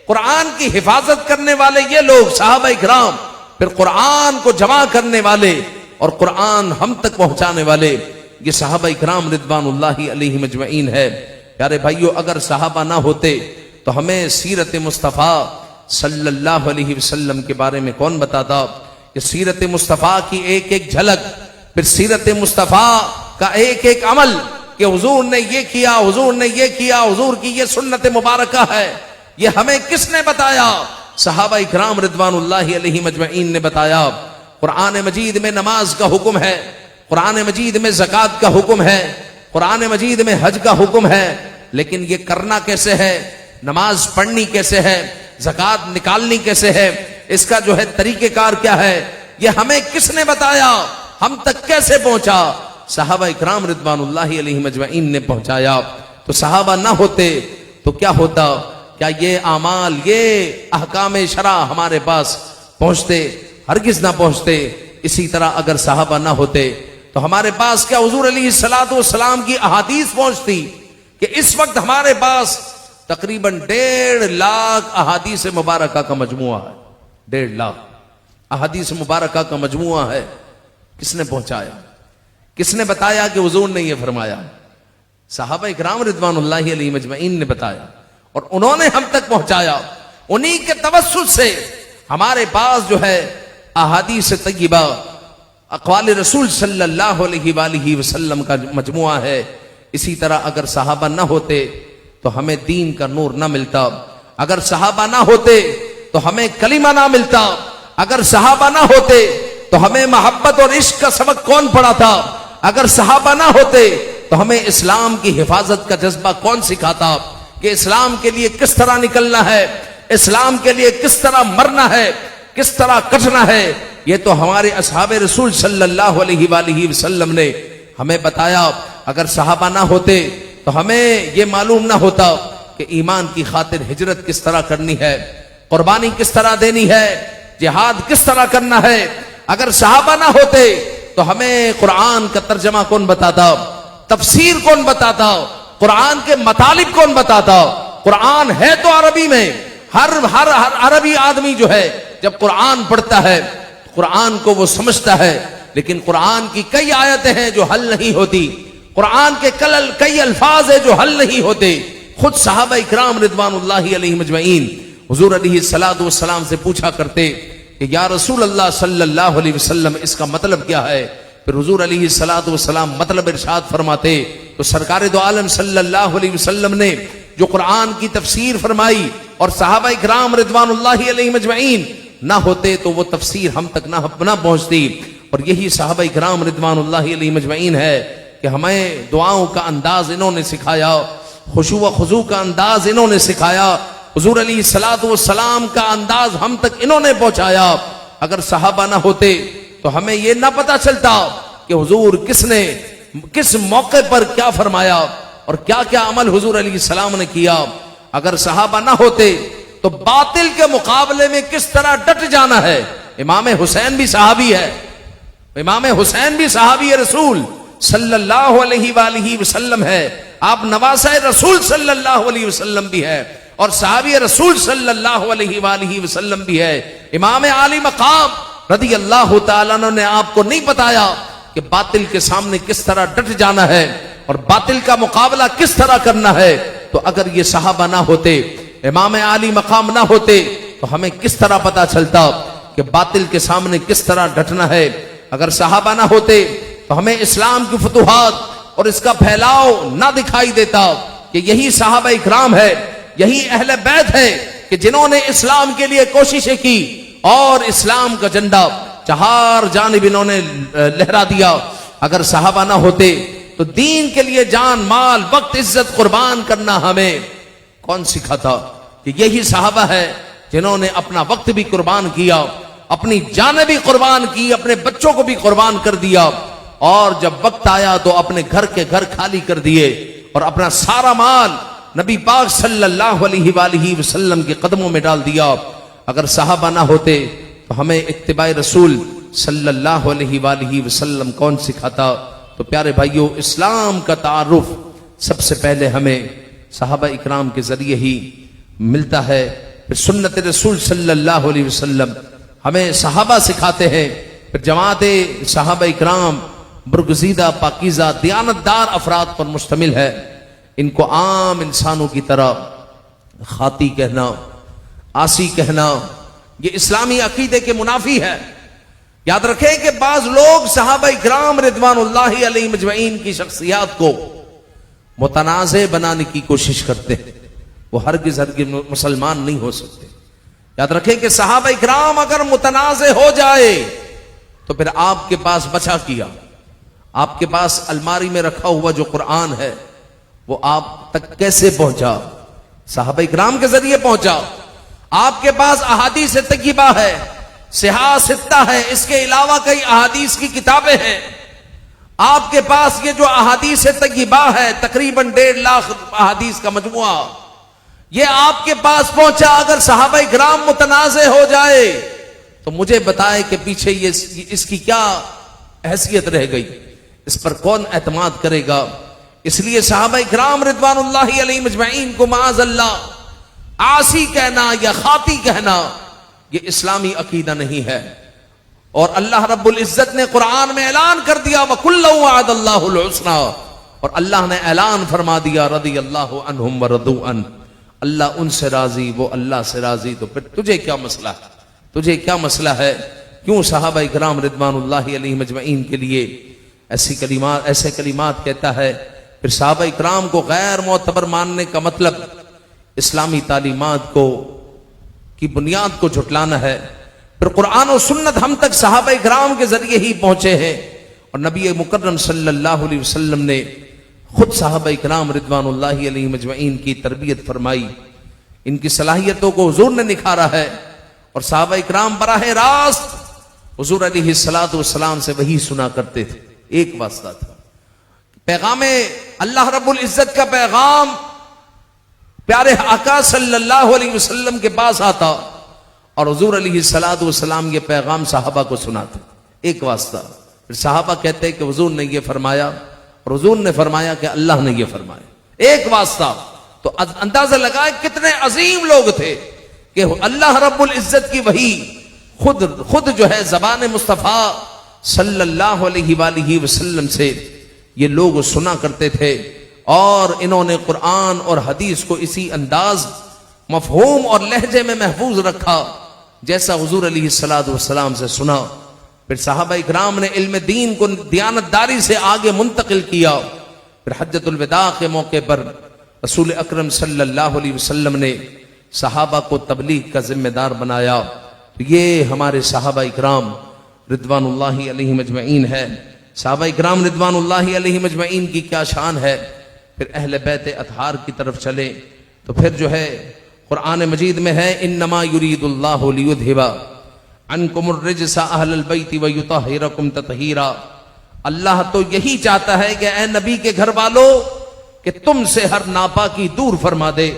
قرآن کی حفاظت کرنے والے یہ لوگ صحابہ اکرام، پھر قرآن کو جمع کرنے والے اور قرآن ہم تک پہنچانے والے یہ صحابہ اکرام رضوان اللہ علیہم اجمعین ہے. پیارے بھائیو، اگر صحابہ نہ ہوتے تو ہمیں سیرت مصطفیٰ صلی اللہ علیہ وسلم کے بارے میں کون بتاتا. کہ سیرت مصطفیٰ کی ایک ایک جھلک، پھر سیرت مصطفیٰ کا ایک ایک عمل کہ حضور نے یہ کیا، حضور نے یہ کیا، حضور کی یہ سنت مبارکہ ہے، یہ ہمیں کس نے بتایا؟ صحابہ اکرام رضوان اللہ علیہم اجمعین نے بتایا. قرآن مجید میں نماز کا حکم ہے، قرآن مجید میں زکوٰۃ کا حکم ہے، قرآن مجید میں حج کا حکم ہے. لیکن یہ کرنا کیسے ہے، نماز پڑھنی کیسے ہے، زکوٰۃ نکالنی کیسے ہے، اس کا جو ہے طریقہ کار کیا ہے، یہ ہمیں کس نے بتایا، ہم تک کیسے پہنچا؟ صحابہ اکرام رضوان اللہ علیہم اجمعین نے پہنچایا. تو صحابہ نہ ہوتے تو کیا ہوتا؟ کیا یہ اعمال، یہ احکام شرع ہمارے پاس پہنچتے؟ ہرگز نہ پہنچتے. اسی طرح اگر صحابہ نہ ہوتے تو ہمارے پاس کیا حضور علیہ الصلوۃ والسلام کی احادیث پہنچتی؟ کہ اس وقت ہمارے پاس تقریباً 1.5 لاکھ احادیث مبارکہ کا مجموعہ ہے. 1.5 لاکھ احادیث مبارکہ کا مجموعہ ہے. کس نے پہنچایا؟ کس نے بتایا کہ حضور نے یہ فرمایا؟ صحابہ اکرام رضوان اللہ علیہ مجمعین نے بتایا اور انہوں نے ہم تک پہنچایا. انہی کے توسط سے ہمارے پاس جو ہے احادیث طیبہ، اقوال رسول صلی اللہ علیہ وآلہ وسلم کا مجموعہ ہے. اسی طرح اگر صحابہ نہ ہوتے تو ہمیں دین کا نور نہ ملتا، اگر صحابہ نہ ہوتے تو ہمیں کلمہ نہ ملتا، اگر صحابہ نہ ہوتے تو ہمیں محبت اور عشق کا سبق کون پڑھا تھا، اگر صحابہ نہ ہوتے تو ہمیں اسلام کی حفاظت کا جذبہ کون سکھاتا کہ اسلام کے لیے کس طرح نکلنا ہے، اسلام کے لیے کس طرح مرنا ہے، کس طرح کٹنا ہے، یہ تو ہمارے اصحاب رسول صلی اللہ علیہ وآلہ وسلم نے ہمیں بتایا۔ اگر صحابہ نہ ہوتے تو ہمیں یہ معلوم نہ ہوتا کہ ایمان کی خاطر ہجرت کس طرح کرنی ہے، قربانی کس طرح دینی ہے، جہاد کس طرح کرنا ہے۔ اگر صحابہ نہ ہوتے تو ہمیں قرآن کا ترجمہ کون بتاتا، تفسیر کون بتاتا، قرآن کے مطالب کون بتاتا۔ قرآن ہے تو عربی میں، ہر عربی آدمی جو ہے جب قرآن پڑھتا ہے قرآن کو وہ سمجھتا ہے، لیکن قرآن کی کئی آیتیں ہیں جو حل نہیں ہوتی، قرآن کے کئی الفاظ ہیں جو حل نہیں ہوتے۔ خود صحابہ اکرام رضوان اللہ علیہم اجمعین حضور علیہ الصلوۃ والسلام سے پوچھا کرتے کہ یا رسول اللہ صلی اللہ علیہ وسلم اس کا مطلب کیا ہے؟ پھر حضور علیہ الصلوۃ والسلام مطلب ارشاد فرماتے تو سرکار دو عالم صلی اللہ علیہ وسلم نے جو قرآن کی تفسیر فرمائی اور صحابہ اکرام رضوان اللہ علیہم اجمعین نہ ہوتے تو وہ تفسیر ہم تک نہ پہنچتی۔ اور یہی صحابہ اکرام رضوان اللہ علیہم اجمعین ہے کہ ہمیں دعاؤں کا انداز انہوں نے سکھایا، خشوع و خضوع کا انداز انہوں نے سکھایا، حضور علیہ الصلوۃ والسلام کا انداز ہم تک انہوں نے پہنچایا۔ اگر صحابہ نہ ہوتے تو ہمیں یہ نہ پتا چلتا کہ حضور کس موقع پر کیا فرمایا اور کیا کیا عمل حضور علیہ السلام نے کیا۔ اگر صحابہ نہ ہوتے تو باطل کے مقابلے میں کس طرح ڈٹ جانا ہے۔ امام حسین بھی صحابی ہے، امام حسین بھی صحابی رسول صلی اللہ علیہ وآلہ وسلم ہے، آپ نواسہ رسول صلی اللہ علیہ وسلم بھی ہے اور صحابی رسول صلی اللہ علیہ وآلہ وسلم بھی ہے۔ امام عالی مقام رضی اللہ تعالیٰ عنہ نے آپ کو نہیں بتایا کہ باطل کے سامنے کس طرح ڈٹ جانا ہے اور باطل کا مقابلہ کس طرح کرنا ہے۔ تو اگر یہ صحابہ نہ ہوتے، امام عالی مقام نہ ہوتے تو ہمیں کس طرح پتا چلتا کہ باطل کے سامنے کس طرح ڈٹنا ہے۔ اگر صحابہ نہ ہوتے تو ہمیں اسلام کی فتوحات اور اس کا پھیلاؤ نہ دکھائی دیتا کہ یہی صحابہ اکرام ہے، یہی اہل بیت ہے کہ جنہوں نے اسلام کے لیے کوششیں کی اور اسلام کا جھنڈا چہار جانب انہوں نے لہرا دیا۔ اگر صحابہ نہ ہوتے تو دین کے لیے جان مال وقت عزت قربان کرنا ہمیں کون سکھاتا؟ کہ یہی صحابہ ہے جنہوں نے اپنا وقت بھی قربان کیا، اپنی جانیں بھی قربان کی، اپنے بچوں کو بھی قربان کر دیا، اور جب وقت آیا تو اپنے گھر کے گھر خالی کر دیے اور اپنا سارا مال نبی پاک صلی اللہ علیہ وآلہ وسلم کے قدموں میں ڈال دیا۔ اگر صحابہ نہ ہوتے تو ہمیں اتباع رسول صلی اللہ علیہ وآلہ وسلم کون سکھاتا؟ تو پیارے بھائیوں، اسلام کا تعارف سب سے پہلے ہمیں صحابہ اکرام کے ذریعے ہی ملتا ہے، پھر سنت رسول صلی اللہ علیہ وسلم ہمیں صحابہ سکھاتے ہیں، پھر جماعت صحابہ اکرام برگزیدہ پاکیزہ دیانتدار افراد پر مشتمل ہے۔ ان کو عام انسانوں کی طرح خاطی کہنا، آسی کہنا، یہ اسلامی عقیدے کے منافی ہے۔ یاد رکھیں کہ بعض لوگ صحابہ اکرام رضوان اللہ علیہ مجمعین کی شخصیات کو متنازع بنانے کی کوشش کرتے ہیں، وہ ہرگز مسلمان نہیں ہو سکتے۔ یاد رکھیں کہ صحابہ اکرام اگر متنازع ہو جائے تو پھر آپ کے پاس بچا کیا، آپ کے پاس الماری میں رکھا ہوا جو قرآن ہے وہ آپ تک کیسے پہنچا؟ صحابہ اکرام کے ذریعے پہنچا۔ آپ کے پاس احادیث طیبہ ہے، صحاح ستہ ہے، اس کے علاوہ کئی احادیث کی کتابیں ہیں۔ آپ کے پاس یہ جو احادیث طیبہ ہے تقریباً 1.5 لاکھ احادیث کا مجموعہ، یہ آپ کے پاس پہنچا۔ اگر صحابہ اکرام متنازع ہو جائے تو مجھے بتائے کہ پیچھے اس کی کیا حیثیت رہ گئی، اس پر کون اعتماد کرے گا؟ اس لیے صحابہ اکرام رضوان اللہ علیہ مجمعین کو معاذ اللہ عاصی کہنا یا خاطی کہنا یہ اسلامی عقیدہ نہیں ہے۔ اور اللہ رب العزت نے قرآن میں اعلان کر دیا وَكُلًّا وَعَدَ اللَّهُ الْحُسْنَىٰ، اور اللہ نے اعلان فرما دیا رضی اللہ عنہم ورضوا عنہ، اللہ ان سے راضی، وہ اللہ سے راضی۔ تو پھر تجھے کیا مسئلہ ہے؟ تجھے کیا مسئلہ ہے؟ کیوں صحابہ اکرام رضوان اللہ علیہ مجمعین کے لیے ایسے کلمات کہتا ہے؟ پھر صحابہ اکرام کو غیر معتبر ماننے کا مطلب اسلامی تعلیمات کی بنیاد کو جھٹلانا ہے۔ پھر قرآن و سنت ہم تک صحابہ اکرام کے ذریعے ہی پہنچے ہیں، اور نبی مکرم صلی اللہ علیہ وسلم نے خود صحابہ اکرام رضوان اللہ علیہ مجمعین کی تربیت فرمائی، ان کی صلاحیتوں کو حضور نے نکھارا ہے، اور صحابہ اکرام براہ راست حضور علیہ الصلوۃ والسلام سے وہی سنا کرتے تھے. ایک واسطہ تھا، پیغام اللہ رب العزت کا پیغام پیارے آقا صلی اللہ علیہ وسلم کے پاس آتا اور حضور علیہ الصلوۃ والسلام یہ پیغام صحابہ کو سناتے. ایک واسطہ. پھر صحابہ کہتے کہ حضور نے یہ فرمایا اور حضور نے فرمایا کہ اللہ نے یہ فرمایا. ایک واسطہ. تو اندازہ لگائے کتنے عظیم لوگ تھے کہ اللہ رب العزت کی وحی خود جو ہے زبان مصطفیٰ صلی اللہ علیہ وآلہ وسلم سے یہ لوگ سنا کرتے تھے. اور انہوں نے قرآن اور حدیث کو اسی انداز، مفہوم اور لہجے میں محفوظ رکھا جیسا حضور علیہ الصلوۃ والسلام سے سنا. پھر صحابہ اکرام نے علم دین کو دیانتداری سے آگے منتقل کیا. پھر حجۃ الوداع کے موقع پر رسول اکرم صلی اللہ علیہ وسلم نے صحابہ کو تبلیغ کا ذمہ دار بنایا. تو یہ ہمارے صحابہ اکرام رضوان اللہ علیہم اجمعین ہے. صحابہ اکرام رضوان اللہ علیہم اجمعین کی کیا شان ہے. پھر اہل بیت اطہار کی طرف چلے تو پھر جو ہے قرآن مجید میں ہے انما یرید اللہ لیذھب عنکم الرجس اہل البیت ویطہرکم تطہیرا. اللہ تو یہی چاہتا ہے کہ اے نبی کے گھر والو کہ تم سے ہر ناپاکی دور فرما دے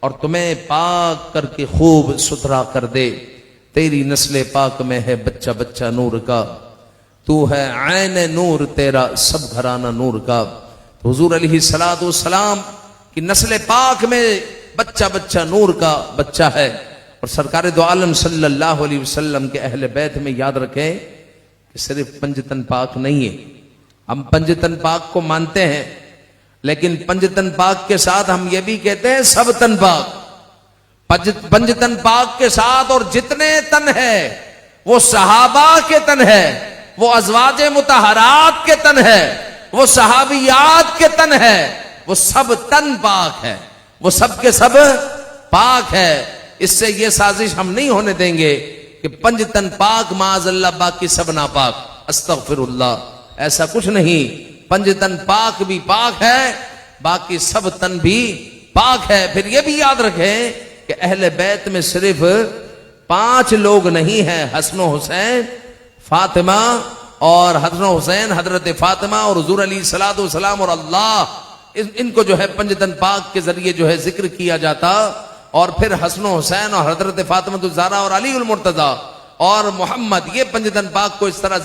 اور تمہیں پاک کر کے خوب ستھرا کر دے. تیری نسل پاک میں ہے بچہ بچہ نور کا، تو ہے عین نور تیرا سب گھرانہ نور کا. تو حضور علیہ الصلوۃ والسلام کی نسل پاک میں بچہ بچہ نور کا بچہ ہے. اور سرکار دو عالم صلی اللہ علیہ وسلم کے اہل بیت میں یاد رکھیں کہ صرف پنجتن پاک نہیں ہے. ہم پنجتن پاک کو مانتے ہیں لیکن پنجتن پاک کے ساتھ ہم یہ بھی کہتے ہیں سب تن پاک. پنجتن پاک کے ساتھ اور جتنے تن ہے وہ صحابہ کے تن ہے، وہ ازواج مطہرات کے تن ہے، وہ صحابیات کے تن ہے، وہ سب تن پاک ہے، وہ سب کے سب پاک ہے. اس سے یہ سازش ہم نہیں ہونے دیں گے کہ پنج تن پاک معاذ اللہ باقی سب ناپاک. استغفر اللہ، ایسا کچھ نہیں. پنج تن پاک بھی پاک ہے، باقی سب تن بھی پاک ہے. پھر یہ بھی یاد رکھیں کہ اہل بیت میں صرف 5 لوگ نہیں ہیں، حسن و حسین، فاطمہ اور حسن و حسین، حضرت فاطمہ اور حضور علیہ الصلوۃ والسلام اور اللہ، ان کو جو ہے پنجتن پاک کے ذریعے جو ہے ذکر کیا جاتا. اور پھر حسن و حسین اور حضرت فاطمہ الزہرا اور علی المرتضیٰ اور محمد، یہ پنجتن پاک کو اس طرح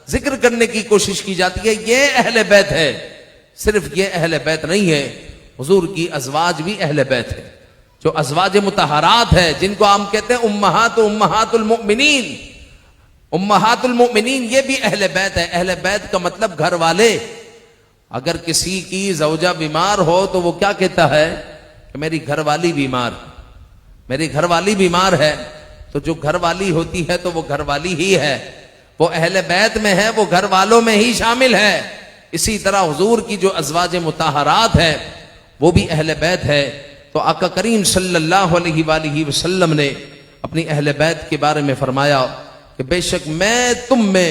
ذکر کرنے کی کوشش کی جاتی ہے. یہ اہل بیت ہے. صرف یہ اہل بیت نہیں ہے، حضور کی ازواج بھی اہل بیت ہے، جو ازواج مطہرات ہے، جن کو ہم کہتے ہیں امہات المؤمنین. امہات المؤمنین یہ بھی اہل بیت ہے. اہل بیت کا مطلب گھر والے. اگر کسی کی زوجہ بیمار ہو تو وہ کیا کہتا ہے کہ میری گھر والی بیمار، میری گھر والی بیمار ہے. تو جو گھر والی ہوتی ہے تو وہ گھر والی ہی ہے، وہ اہل بیت میں ہے، وہ گھر والوں میں ہی شامل ہے. اسی طرح حضور کی جو ازواج مطہرات ہے وہ بھی اہل بیت ہے. تو آقا کریم صلی اللہ علیہ وآلہ وسلم نے اپنی اہل بیت کے بارے میں فرمایا کہ بے شک میں تم میں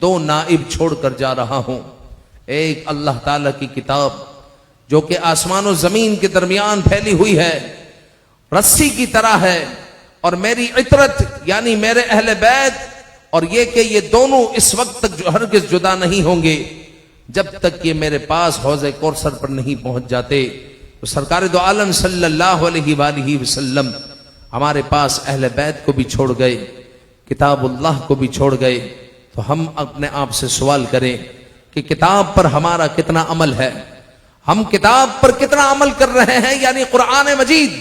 2 نائب چھوڑ کر جا رہا ہوں. ایک اللہ تعالی کی کتاب جو کہ آسمان و زمین کے درمیان پھیلی ہوئی ہے، رسی کی طرح ہے، اور میری عطرت یعنی میرے اہل بیت، اور یہ کہ یہ دونوں اس وقت تک جو ہرگز جدا نہیں ہوں گے جب تک یہ میرے پاس حوض کوثر پر نہیں پہنچ جاتے. تو سرکار دو عالم صلی اللہ علیہ وآلہ وسلم ہمارے پاس اہل بیت کو بھی چھوڑ گئے، کتاب اللہ کو بھی چھوڑ گئے. تو ہم اپنے آپ سے سوال کریں کہ کتاب پر ہمارا کتنا عمل ہے؟ ہم کتاب پر کتنا عمل کر رہے ہیں؟ یعنی قرآن مجید.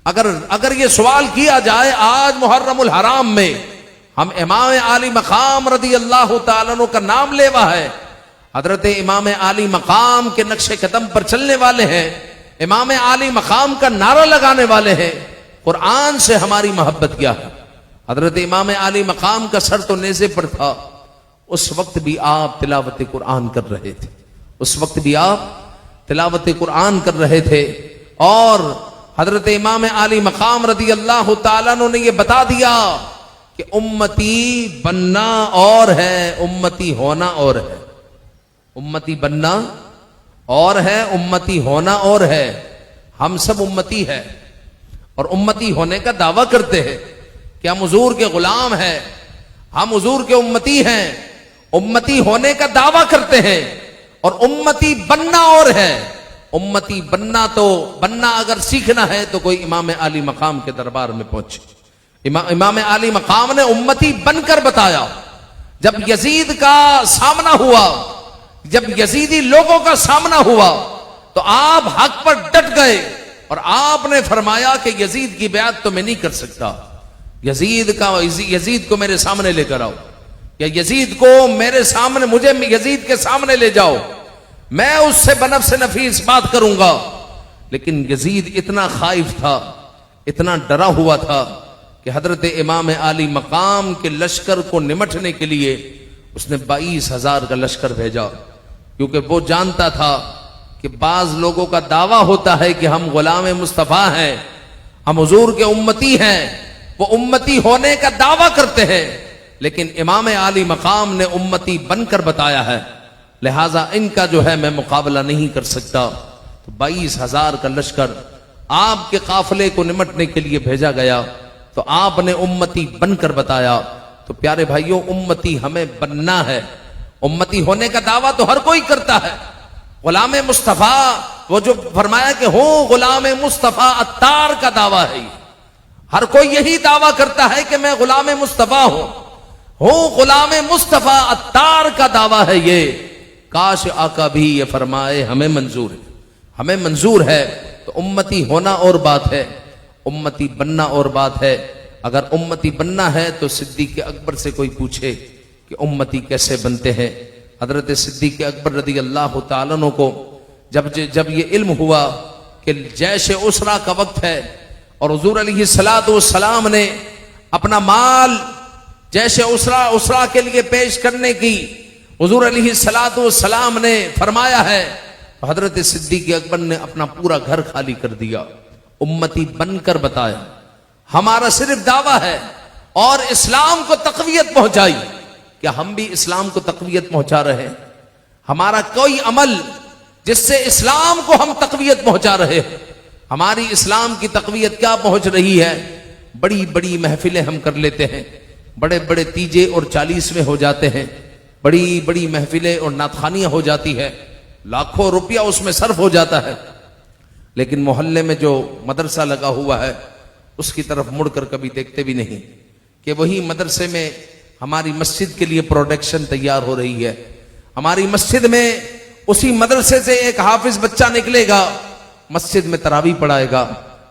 اگر یہ سوال کیا جائے آج محرم الحرام میں ہم امام عالی مقام رضی اللہ تعالیٰ عنہ کا نام لیوا ہے، حضرت امام عالی مقام کے نقش قدم پر چلنے والے ہیں، امام عالی مقام کا نعرہ لگانے والے ہیں، قرآن سے ہماری محبت کیا ہے؟ حضرت امام عالی مقام کا سر تو نیزے پر تھا، اس وقت بھی آپ تلاوت قرآن کر رہے تھے، اس وقت بھی آپ تلاوت قرآن کر رہے تھے. اور حضرت امام عالی مقام رضی اللہ تعالیٰ عنہ نے یہ بتا دیا کہ امتی بننا اور ہے، امتی ہونا اور ہے. امتی بننا اور ہے، امتی ہونا اور ہے. ہم سب امتی ہے. اور امتی ہونے کا دعویٰ کرتے ہیں کہ ہم حضور کے غلام ہیں، ہم حضور کے امتی ہیں، امتی ہونے کا دعویٰ کرتے ہیں، اور امتی بننا اور ہے۔ امتی بننا اگر سیکھنا ہے تو کوئی امام عالی مقام کے دربار میں پہنچے۔ امام عالی مقام نے امتی بن کر بتایا۔ جب یزید کا سامنا ہوا، جب یزیدی لوگوں کا سامنا ہوا تو آپ حق پر ڈٹ گئے، اور آپ نے فرمایا کہ یزید کی بیعت تو میں نہیں کر سکتا، یزید کو میرے سامنے لے کر آؤ، یا یزید کو میرے سامنے، مجھے یزید کے سامنے لے جاؤ، میں اس سے بنفس نفیس بات کروں گا۔ لیکن یزید اتنا خائف تھا، اتنا ڈرا ہوا تھا کہ حضرت امام عالی مقام کے لشکر کو نمٹنے کے لیے اس نے 22,000 کا لشکر بھیجا، کیونکہ وہ جانتا تھا کہ بعض لوگوں کا دعویٰ ہوتا ہے کہ ہم غلام مصطفیٰ ہیں، ہم حضور کے امتی ہیں، وہ امتی ہونے کا دعویٰ کرتے ہیں، لیکن امام عالی مقام نے امتی بن کر بتایا ہے، لہٰذا ان کا جو ہے میں مقابلہ نہیں کر سکتا۔ تو 22,000 کا لشکر آپ کے قافلے کو نمٹنے کے لیے بھیجا گیا، تو آپ نے امتی بن کر بتایا۔ تو پیارے بھائیوں، امتی ہمیں بننا ہے، امتی ہونے کا دعویٰ تو ہر کوئی کرتا ہے۔ غلام مصطفیٰ، وہ جو فرمایا کہ ہو غلام مصطفیٰ عطار کا دعویٰ ہے، ہر کوئی یہی دعویٰ کرتا ہے کہ میں غلام مصطفیٰ ہوں، ہو غلام مصطفیٰ عطار کا دعویٰ ہے یہ۔ کاش آقا بھی یہ فرمائے ہمیں منظور ہے، ہمیں منظور ہے۔ تو امتی ہونا اور بات ہے، امتی بننا اور بات ہے۔ اگر امتی بننا ہے تو صدیق اکبر سے کوئی پوچھے کہ امتی کیسے بنتے ہیں۔ حضرت صدیق اکبر رضی اللہ تعالیٰ عنہ کو جب یہ علم ہوا کہ جیش اسرا کا وقت ہے اور حضور علیہ السلام نے اپنا مال جیش اسرا کے لیے پیش کرنے کی حضور علیہ السلام نے فرمایا ہے، تو حضرت صدیق اکبر نے اپنا پورا گھر خالی کر دیا، امتی بن کر بتایا۔ ہمارا صرف دعویٰ ہے اور اسلام کو تقویت پہنچائی۔ کیا ہم بھی اسلام کو تقویت پہنچا رہے ہیں؟ ہمارا کوئی عمل جس سے اسلام کو ہم تقویت پہنچا رہے ہیں؟ ہماری اسلام کی تقویت کیا پہنچ رہی ہے؟ بڑی بڑی محفلیں ہم کر لیتے ہیں، بڑے بڑے تیجے اور 40ویں ہو جاتے ہیں، بڑی بڑی محفلیں اور نعتخوانیاں ہو جاتی ہے، لاکھوں روپیہ اس میں صرف ہو جاتا ہے، لیکن محلے میں جو مدرسہ لگا ہوا ہے اس کی طرف مڑ کر کبھی دیکھتے بھی نہیں کہ وہی مدرسے میں ہماری مسجد کے لیے پروڈکشن تیار ہو رہی ہے۔ ہماری مسجد میں اسی مدرسے سے ایک حافظ بچہ نکلے گا، مسجد میں تراویح پڑھائے گا،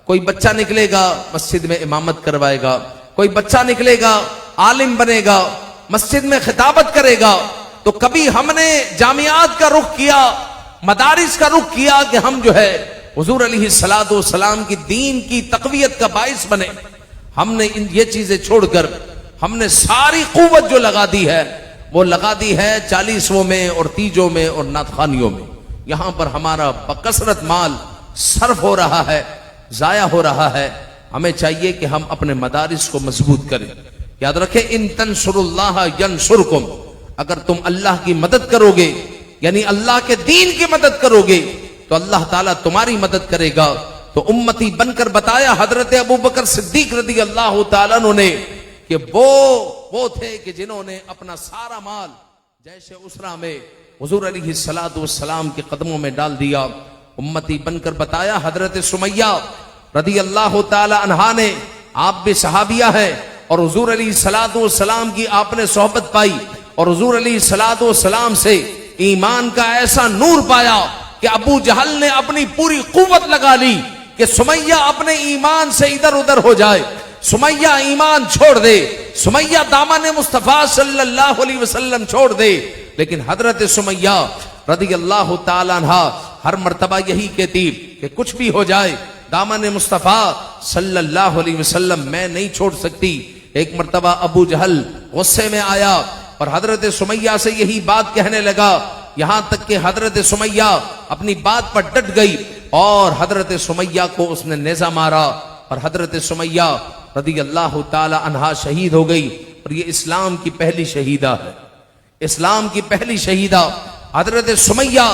کوئی بچہ نکلے گا مسجد میں امامت کروائے گا، کوئی بچہ نکلے گا عالم بنے گا، مسجد میں خطابت کرے گا۔ تو کبھی ہم نے جامعات کا رخ کیا، مدارس کا رخ کیا کہ ہم جو ہے حضور علیہ السلام کی دین کی تقویت کا باعث بنے؟ ہم نے یہ چیزیں چھوڑ کر ہم نے ساری قوت جو لگا دی ہے وہ لگا دی ہے 40ووں میں اور تیجوں میں اور نعتخوانیوں میں۔ یہاں پر ہمارا بکثرت مال صرف ہو رہا ہے، ضائع ہو رہا ہے۔ ہمیں چاہیے کہ ہم اپنے مدارس کو مضبوط کریں۔ یاد رکھیں، ان تنصروا اللہ ینصرکم، اگر تم اللہ کی مدد کرو گے، یعنی اللہ کے دین کی مدد کرو گے، تو اللہ تعالیٰ تمہاری مدد کرے گا۔ تو امتی بن کر بتایا حضرت ابوبکر صدیق رضی اللہ تعالیٰ عنہ نے کہ وہ تھے کہ جنہوں نے اپنا سارا مال جیش اسرا میں حضور علیہ السلام کے قدموں میں ڈال دیا۔ امتی بن کر بتایا حضرت سمیہ رضی اللہ تعالی عنہا نے، آپ بھی صحابیہ ہیں اور حضور علیہ السلام کی آپ نے صحبت پائی اور حضور علیہ السلام سے ایمان کا ایسا نور پایا کہ ابو جہل نے اپنی پوری قوت لگا لی کہ سمیہ اپنے ایمان سے ادھر ادھر ہو جائے، سمیہ ایمان چھوڑ دے، سمیہ دامن مصطفیٰ صلی اللہ علیہ وسلم چھوڑ دے۔ لیکن حضرت سمیہ رضی اللہ تعالی عنہا ہر مرتبہ یہی کہتی کہ کچھ بھی ہو جائے دامن مصطفیٰ صلی اللہ علیہ وسلم میں نہیں چھوڑ سکتی۔ ایک مرتبہ ابو جہل غصے میں آیا اور حضرت سمیہ سے یہی بات کہنے لگا، یہاں تک کہ حضرت سمیہ اپنی بات پر ڈٹ گئی اور حضرت سمیہ کو اس نے نیزہ مارا اور حضرت سمیہ رضی اللہ تعالی عنہا شہید ہو گئی۔ اور یہ اسلام کی پہلی شہیدہ ہے، اسلام کی پہلی شہیدہ حضرت سمیہ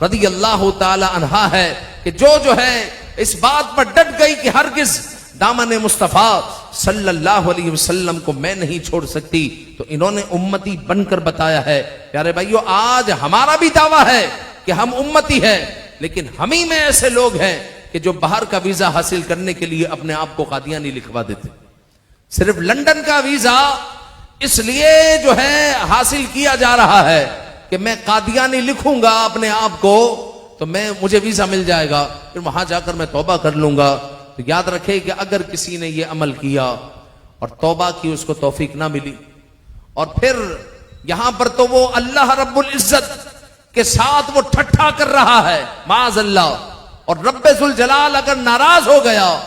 رضی اللہ تعالی عنہا ہے کہ جو ہے اس بات پر ڈٹ گئی کہ ہرگز دامن مصطفیٰ صلی اللہ علیہ وسلم کو میں نہیں چھوڑ سکتی، تو انہوں نے امتی بن کر بتایا ہے۔ پیارے بھائیو، آج ہمارا بھی دعویٰ ہے کہ ہم امتی ہیں، لیکن ہم ہی میں ایسے لوگ ہیں کہ جو باہر کا ویزا حاصل کرنے کے لیے اپنے آپ کو قادیانی لکھوا دیتے۔ صرف لندن کا ویزا اس لیے جو ہے حاصل کیا جا رہا ہے کہ میں قادیانی لکھوں گا اپنے آپ کو تو مجھے ویزا مل جائے گا، پھر وہاں جا کر میں توبہ کر لوں گا۔ تو یاد رکھے کہ اگر کسی نے یہ عمل کیا اور توبہ کی اس کو توفیق نہ ملی، اور پھر یہاں پر تو وہ اللہ رب العزت کے ساتھ وہ ٹھٹھا کر رہا ہے معاذ اللہ، اور رب ذوالجلال اگر ناراض ہو گیا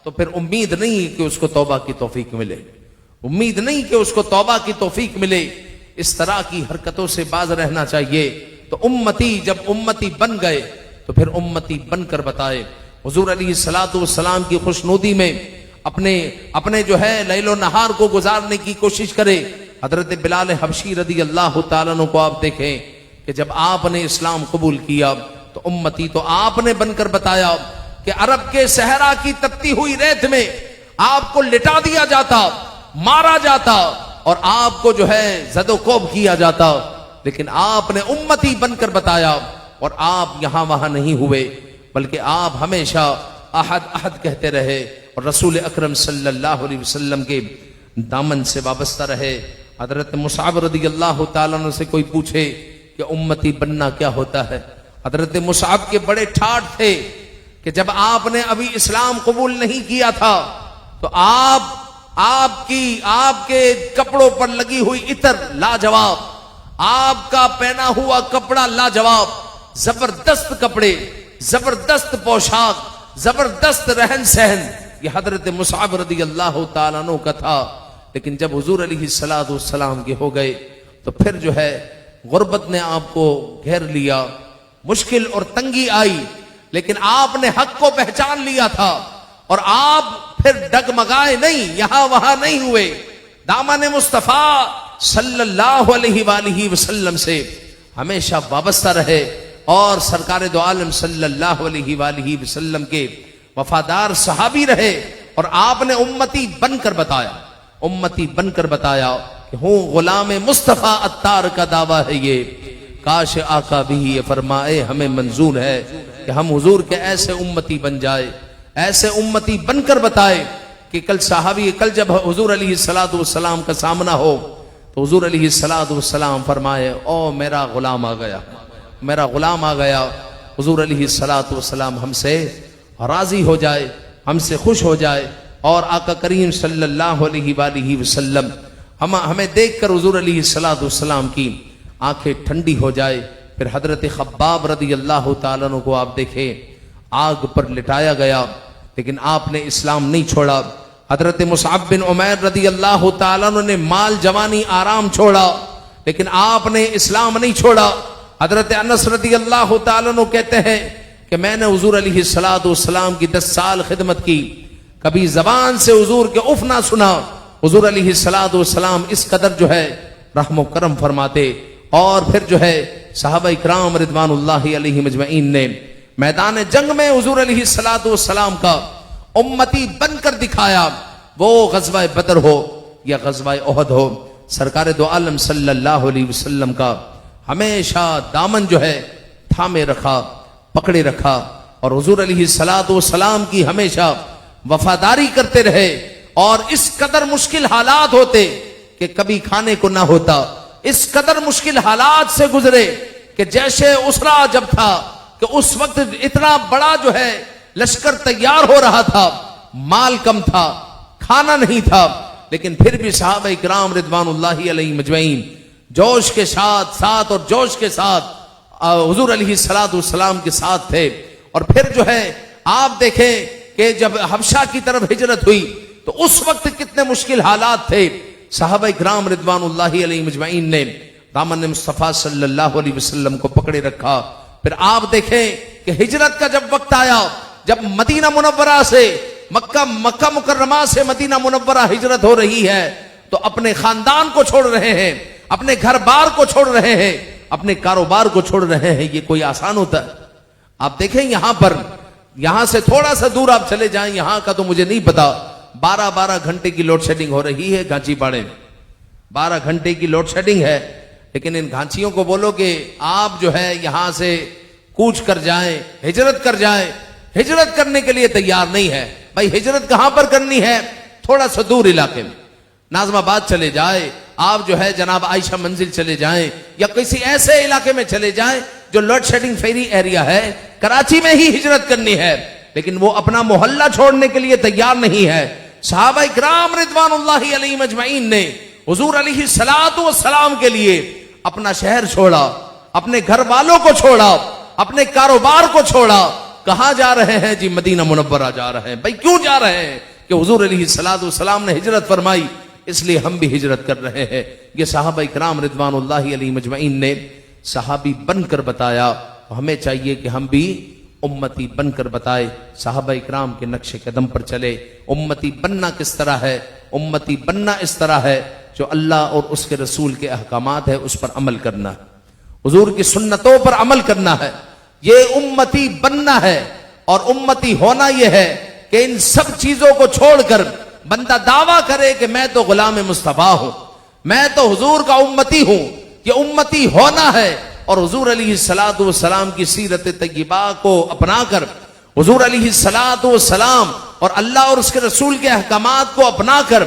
تو پھر امید نہیں کہ اس کو توبہ کی توفیق ملے، امید نہیں کہ اس کو توبہ کی توفیق ملے۔ اس طرح کی حرکتوں سے باز رہنا چاہیے۔ تو امتی جب امتی بن گئے تو پھر امتی بن کر بتائے۔ حضور علیہ الصلوۃ والسلام کی خوشنودی میں اپنے جو ہے لیل و نہار کو گزارنے کی کوشش کرے۔ حضرت بلال حبشی رضی اللہ تعالیٰ عنہ کو آپ دیکھیں کہ جب آپ نے اسلام قبول کیا تو امتی تو آپ نے بن کر بتایا کہ عرب کے صحرا کی تپتی ہوئی ریت میں آپ کو لٹا دیا جاتا، مارا جاتا اور آپ کو جو ہے زد و کوب کیا جاتا، لیکن آپ نے امتی بن کر بتایا، اور آپ یہاں وہاں نہیں ہوئے بلکہ آپ ہمیشہ احد احد کہتے رہے اور رسول اکرم صلی اللہ علیہ وسلم کے دامن سے وابستہ رہے۔ حضرت مصعب رضی اللہ تعالیٰ عنہ سے کوئی پوچھے کہ امتی بننا کیا ہوتا ہے، حضرت مصعب کے بڑے ٹھاٹ تھے کہ جب آپ نے ابھی اسلام قبول نہیں کیا تھا تو آپ کے کپڑوں پر لگی ہوئی عطر لاجواب، آپ کا پہنا ہوا کپڑا لاجواب، زبردست کپڑے، زبردست پوشاک، زبردست رہن سہن، یہ حضرت مصعب رضی اللہ تعالیٰ عنہ کا تھا۔ لیکن جب حضور علیہ الصلوۃ والسلام کے ہو گئے تو پھر جو ہے غربت نے آپ کو گھیر لیا، مشکل اور تنگی آئی، لیکن آپ نے حق کو پہچان لیا تھا اور آپ پھر ڈگمگائے نہیں، یہاں وہاں نہیں ہوئے، دامن مصطفیٰ صلی اللہ علیہ وآلہ وسلم سے ہمیشہ وابستہ رہے، اور سرکار دو عالم صلی اللہ علیہ وآلہ وسلم کے وفادار صحابی رہے، اور آپ نے امتی بن کر بتایا کہ ہوں غلام مصطفیٰ عطار کا دعویٰ ہے یہ، کاش آقا بھی یہ فرمائے ہمیں منظور ہے کہ ہم حضور کے ایسے امتی بن جائے، ایسے امتی بن کر بتائے کہ کل جب حضور علیہ الصلوۃ والسلام کا سامنا ہو تو حضور علیہ الصلوۃ والسلام فرمائے او میرا غلام آ گیا، حضور علیہ الصلوۃ والسلام ہم سے راضی ہو جائے، ہم سے خوش ہو جائے، اور آقا کریم صلی اللہ علیہ وآلہ وسلم ہمیں دیکھ کر حضور علیہ الصلوۃ والسلام کی آنکھیں ٹھنڈی ہو جائے۔ پھر حضرت خباب رضی اللہ تعالیٰ عنہ کو آپ دیکھیں، آگ پر لٹایا گیا لیکن آپ نے اسلام نہیں چھوڑا۔ حضرت مصعب بن عمیر رضی اللہ تعالیٰ عنہ نے مال جوانی آرام چھوڑا لیکن آپ نے اسلام نہیں چھوڑا۔ حضرت انس رضی اللہ تعالیٰ عنہ کہتے ہیں کہ میں نے حضور علیہ الصلوۃ والسلام کی 10 سال خدمت کی، کبھی زبان سے حضور کے اف نہ سنا۔ حضور علیہ الصلوۃ والسلام اس قدر جو ہے رحم و کرم فرماتے، اور پھر جو ہے صحابہ اکرام رضوان اللہ علیہم اجمعین نے میدان جنگ میں حضور علیہ الصلوۃ والسلام کا امتی بن کر دکھایا، وہ غزوہ بدر ہو یا غزوہ احد ہو، سرکار دو عالم صلی اللہ علیہ وسلم کا ہمیشہ دامن جو ہے تھامے رکھا، پکڑے رکھا، اور حضور علیہ الصلوۃ والسلام کی ہمیشہ وفاداری کرتے رہے۔ اور اس قدر مشکل حالات ہوتے کہ کبھی کھانے کو نہ ہوتا، اس قدر مشکل حالات سے گزرے کہ جیسے اسرا جب تھا کہ اس وقت اتنا بڑا جو ہے لشکر تیار ہو رہا تھا، مال کم تھا، کھانا نہیں تھا، لیکن پھر بھی صحابہ کرام رضوان اللہ علیہم اجمعین جوش کے ساتھ اور جوش کے ساتھ حضور علیہ الصلوۃ والسلام کے ساتھ تھے۔ اور پھر جو ہے آپ دیکھیں کہ جب حبشہ کی طرف ہجرت ہوئی تو اس وقت کتنے مشکل حالات تھے، صحابہ کرام رضوان اللہ علیہم اجمعین نے دامن مصطفیٰ صلی اللہ علیہ وسلم کو پکڑے رکھا۔ پھر آپ دیکھیں کہ ہجرت کا جب وقت آیا، جب مدینہ منورہ سے مکہ مکرمہ سے مدینہ منورہ ہجرت ہو رہی ہے تو اپنے خاندان کو چھوڑ رہے ہیں، اپنے گھر بار کو چھوڑ رہے ہیں، اپنے کاروبار کو چھوڑ رہے ہیں، یہ کوئی آسان ہوتا ہے؟ آپ دیکھیں یہاں پر یہاں سے تھوڑا سا دور آپ چلے جائیں, یہاں کا تو مجھے نہیں پتا, 12 گھنٹے کی لوڈ شیڈنگ ہو رہی ہے گھانچی پاڑے میں, 12 گھنٹے کی لوڈ شیڈنگ ہے. لیکن ان گھانچیوں کو بولو کہ آپ جو ہے یہاں سے کوچ کر جائیں, ہجرت کر جائیں, ہجرت کرنے کے لیے تیار نہیں ہے. بھائی ہجرت کہاں پر کرنی ہے؟ تھوڑا سا دور علاقے میں, ناظم آباد چلے جائے آپ, جو ہے جناب عائشہ منزل چلے جائیں, یا کسی ایسے علاقے میں چلے جائیں جو لوڈ شیڈنگ فیری ایریا ہے. کراچی میں ہی ہجرت کرنی ہے, لیکن وہ اپنا محلہ چھوڑنے کے لیے تیار نہیں ہے. صحابہ کرام رضوان اللہ علیہم اجمعین نے حضور علیہ الصلوۃ والسلام کے لیے اپنا شہر چھوڑا, اپنے گھر والوں کو چھوڑا, اپنے کاروبار کو چھوڑا. کہاں جا رہے ہیں جی؟ مدینہ منورہ جا رہے ہیں. بھائی کیوں جا رہے ہیں؟ کہ حضور علیہ الصلوۃ والسلام نے ہجرت فرمائی, اس لیے ہم بھی ہجرت کر رہے ہیں. یہ صحابہ کرام رضوان اللہ علیہم اجمعین نے صحابی بن کر بتایا. ہمیں چاہیے کہ ہم بھی امتی بن کر بتائے, صحابہ کرام کے نقش قدم پر چلے. امتی بننا کس طرح ہے؟ امتی بننا اس طرح ہے جو اللہ اور اس کے رسول کے احکامات ہے اس پر عمل کرنا ہے, حضور کی سنتوں پر عمل کرنا ہے. یہ امتی بننا ہے. اور امتی ہونا یہ ہے کہ ان سب چیزوں کو چھوڑ کر بندہ دعویٰ کرے کہ میں تو غلام مصطفیٰ ہوں, میں تو حضور کا امتی ہوں. یہ امتی ہونا ہے. اور حضور علیہ الصلوۃ والسلام کی سیرت طیبہ کو اپنا کر, حضور علیہ الصلوۃ والسلام اور اللہ اور اس کے رسول کے احکامات کو اپنا کر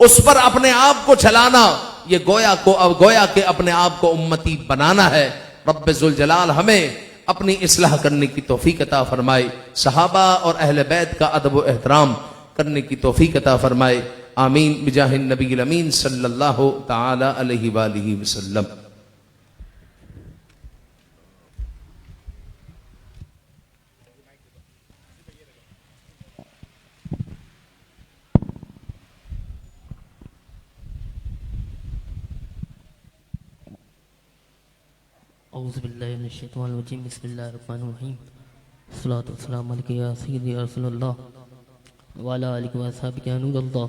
اس پر اپنے آپ کو چلانا, یہ گویا کہ اپنے آپ کو امتی بنانا ہے. رب ذوالجلال ہمیں اپنی اصلاح کرنے کی توفیق عطا فرمائے, صحابہ اور اہل بیت کا ادب و احترام کرنے کی توفیق عطا فرمائے. آمین بجاہ النبی الامین صلی اللہ تعالی علیہ وآلہ وسلم. اعوذ باللہ من الشیطان الرجیم. بسم اللہ الرحمن الرحیم. الصلاۃ والسلام علیک یا سیدی یا رسول اللہ وعلی آلہ وصحبہ یا نور اللہ.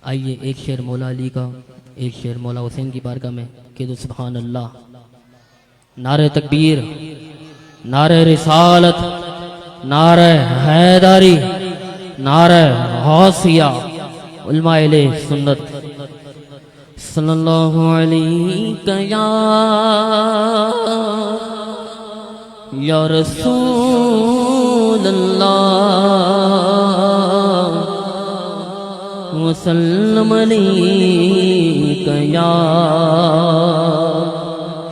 آئیے ایک شعر مولا علی کا, ایک شعر مولا حسین کی بارگاہ میں کہ دو سبحان اللہ. نعرہ تکبیر, نعرہ رسالت, نعرہ حیداری, نعرہ غوثیہ, علماء اہل سنت صلی اللہ علیہ یا رسول اللہ وسلم علیہ یا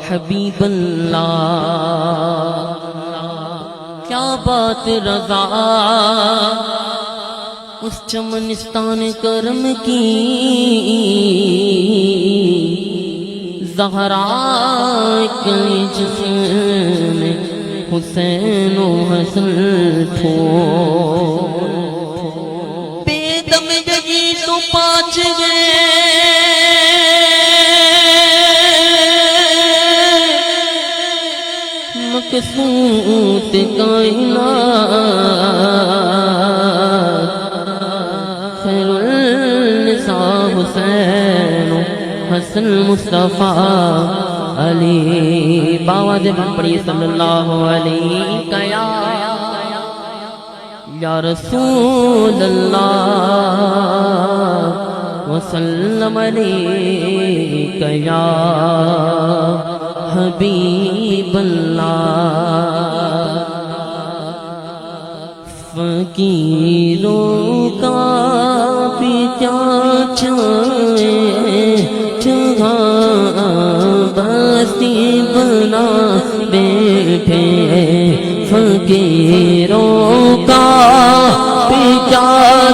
حبیب اللہ. کیا بات رضا اس چمنستان کرم کی, زہرا کے جسم میں حسین و حسن تھو, بے دم جگی تو پانچ گئے مقصود کائنات, حسین حسن مصطفیٰ علی. باواد پڑھی صلی اللہ علیہ یا رسول اللہ وسلم علیہ یا حبیب اللہ. فقیروں کا پیتا چھائے جہاں بستی بنا بیٹھے, فقیروں کا پیتا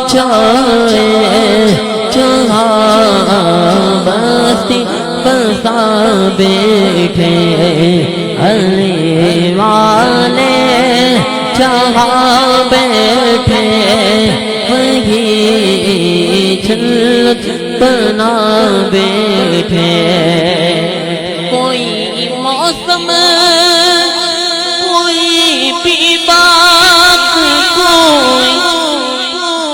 چھائے جہاں بستی بسا بیٹھے, علی والے جہاں بیٹھے وہی جنت بنا بیٹھے. کوئی موسم کوئی بھی بات کوئی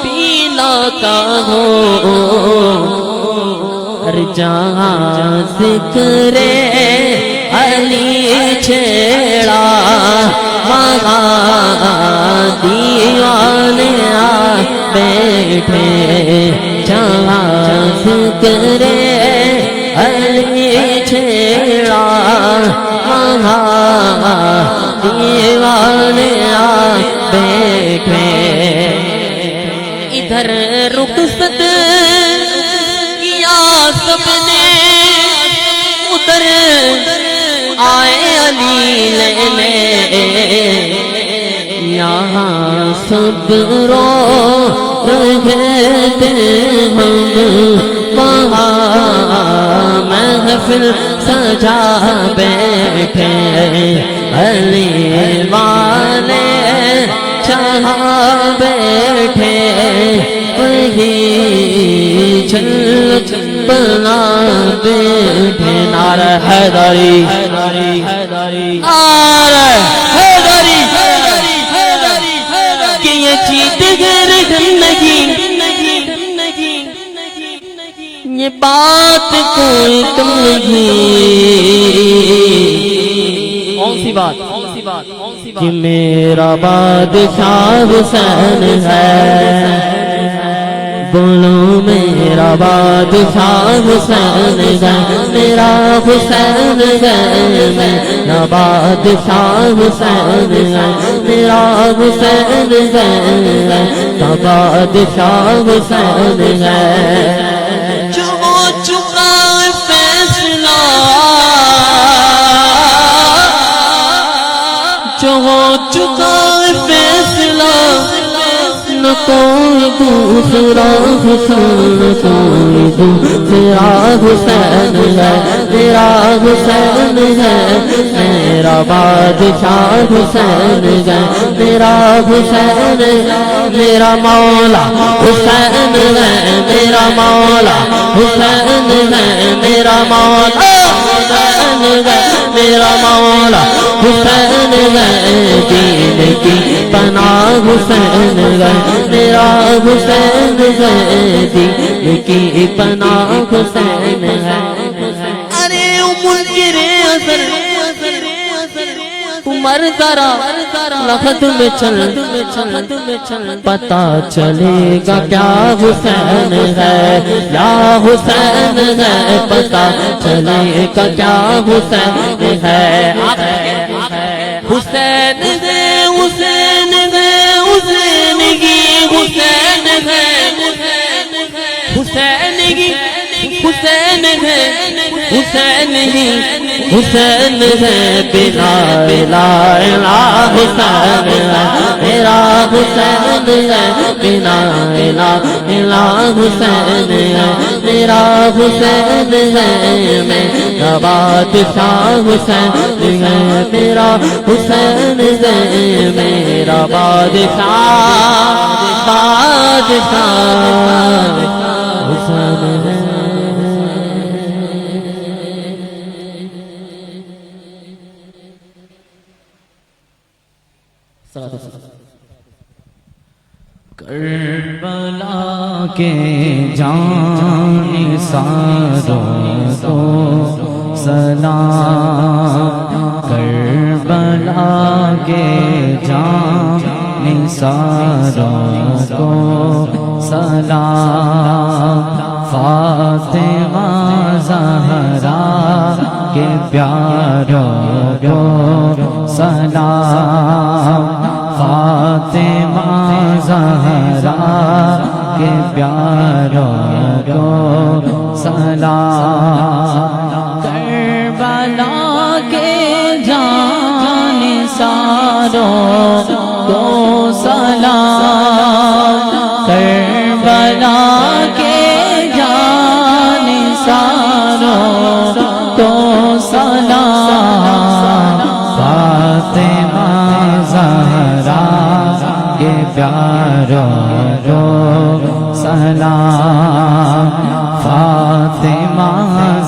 پیلا کا ہو, ہر جہاں ذکر علی چھیڑا وہاں بیٹھے جہاں ذکر علی چھیڑا وہاں دیوانے آ بیٹھے ادھر رخصت کیا سب نے ادھر آئے علی لینے یہاں سب رو رہے تھے ہم وہاں محفل سجا بیٹھے علی والے جہاں بیٹھے وہی چل بنا بیٹھے نعرہ حیدری نعرہ حیدری کہ یہ چیت گر زندگی یہ بات کوئی کم نہیں کون سی بات کہ میرا بادشاہ حسین ہے بولو میرا بادشاہ حسین ہے میرا حسین ہے میرا بادشاہ حسین ہے میرا حسین ہے میرا بادشاہ حسین ہے جو ہو چکا فیصلہ جو ہو چکا فیصلہ نہ کوئی دوسرا حسین کوئی دوسرا حسین ہے میرا حسین ہے میرا بادشاہ حسین ہے میرا حسین میرا مولا حسین ہے میرا مولا حسین ہے میرا مولا حسین ہے میرا مولا حسین ہے دین کی پناہ حسین ہے میرا حسین ہے دین کی پناہ حسین ہے ارے منکر اثر عمر ذرا لخت میں چل پتا چلے گا کیا حسین ہے یا حسین ہے پتا چلے گا کیا حسین ہے حسین ہے حسین ہے حسین کی حسین ہے حسین کی حسین ہے حسین ہی حسین ہے بلا لا الہ حسین ہے میرا حسین ہے بلا الہ حسین ہے میرا حسین ہے میرا بادشاہ حسین ہے میرا حسین ہے میرا بادشاہ حسین ہے کربلا کے جان ساروں کو سلام کربلا کے جان ساروں کو سلام فاطمہ زہرا کے پیاروں کو سلام فاطمہ زہرا کے پیاروں کو سلام کربلا کے جان ساروں کو سلام کربلا کے جان ساروں کو سلام فاطمہ زہرا کے پیاروں کو سلام فاطمہ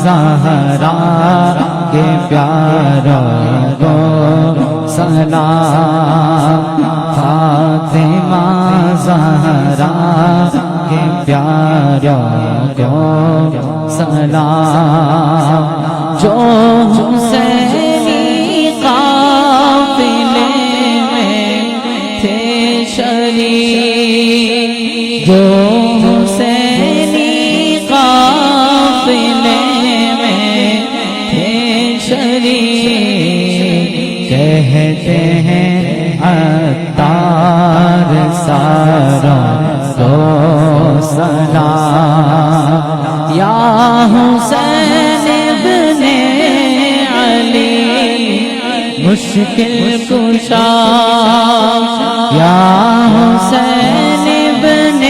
زہرا کے پیاروں کو سلام فاطمہ زہرا کے پیاروں کو سلام جو حسینی قافلے میں تھے شریک جو نثاروں کو سلام یا حسین ابن علی مشکل کشا یا حسین ابن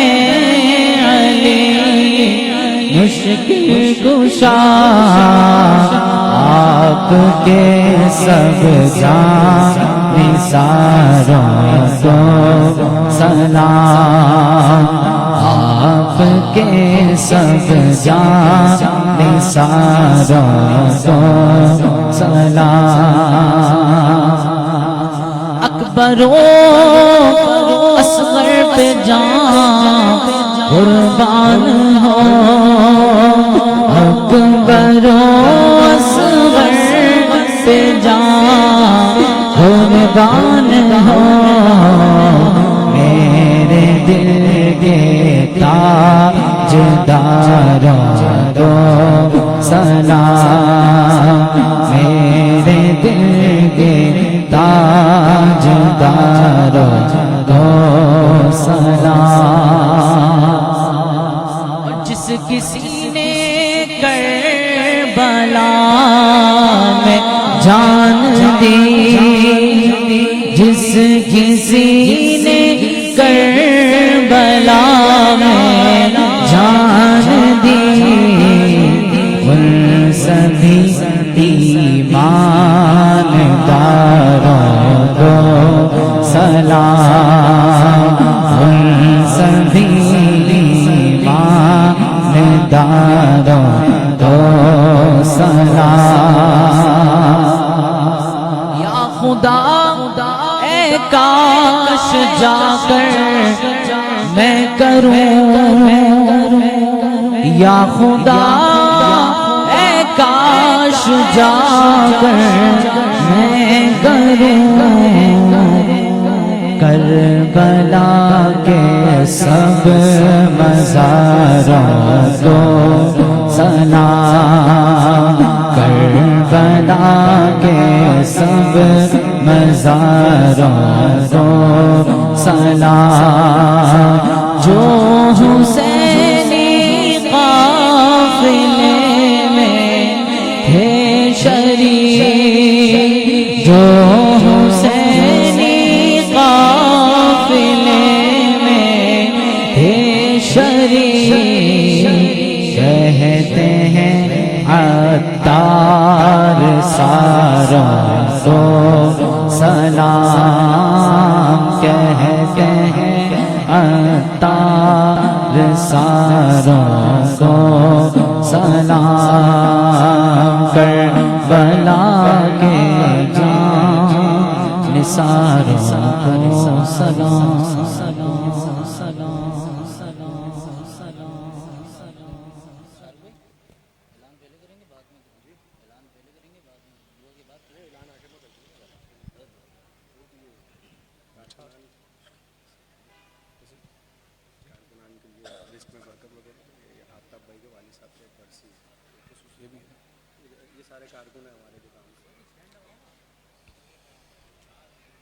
علی مشکل کشا آپ کے سب جان نثاروں کو سلام آپ کے سب جان نثاروں کو سلام اکبر و اصغر پہ جان قربان ہو اکبر و اصغر پہ جان قربان ہو میرے دل کے تاجداروں کو سلام میرے دل کے تاجداروں کو سلام جس کسی نے کربلا میں جان دی جس کسی نے کربلا میں جان دی ان سبھی ایمانداروں کو سلام ان سبھی ایمانداروں کو سلام یا خدا اے کاش جا کر میں کروں یا خدا اے کاش جا کر میں کروں کربلا کے سب مزاروں کو سلام کربلا کے سب مزاروں کو سلام جو حسینی قافلے میں تھے شریک جو حسینی قافلے میں تھے شریک کہتے ہیں عطار ساروں کو سلام کہتے ہیں عطار ساروں کو سلام کربلا کے جان نثاروں کو سلام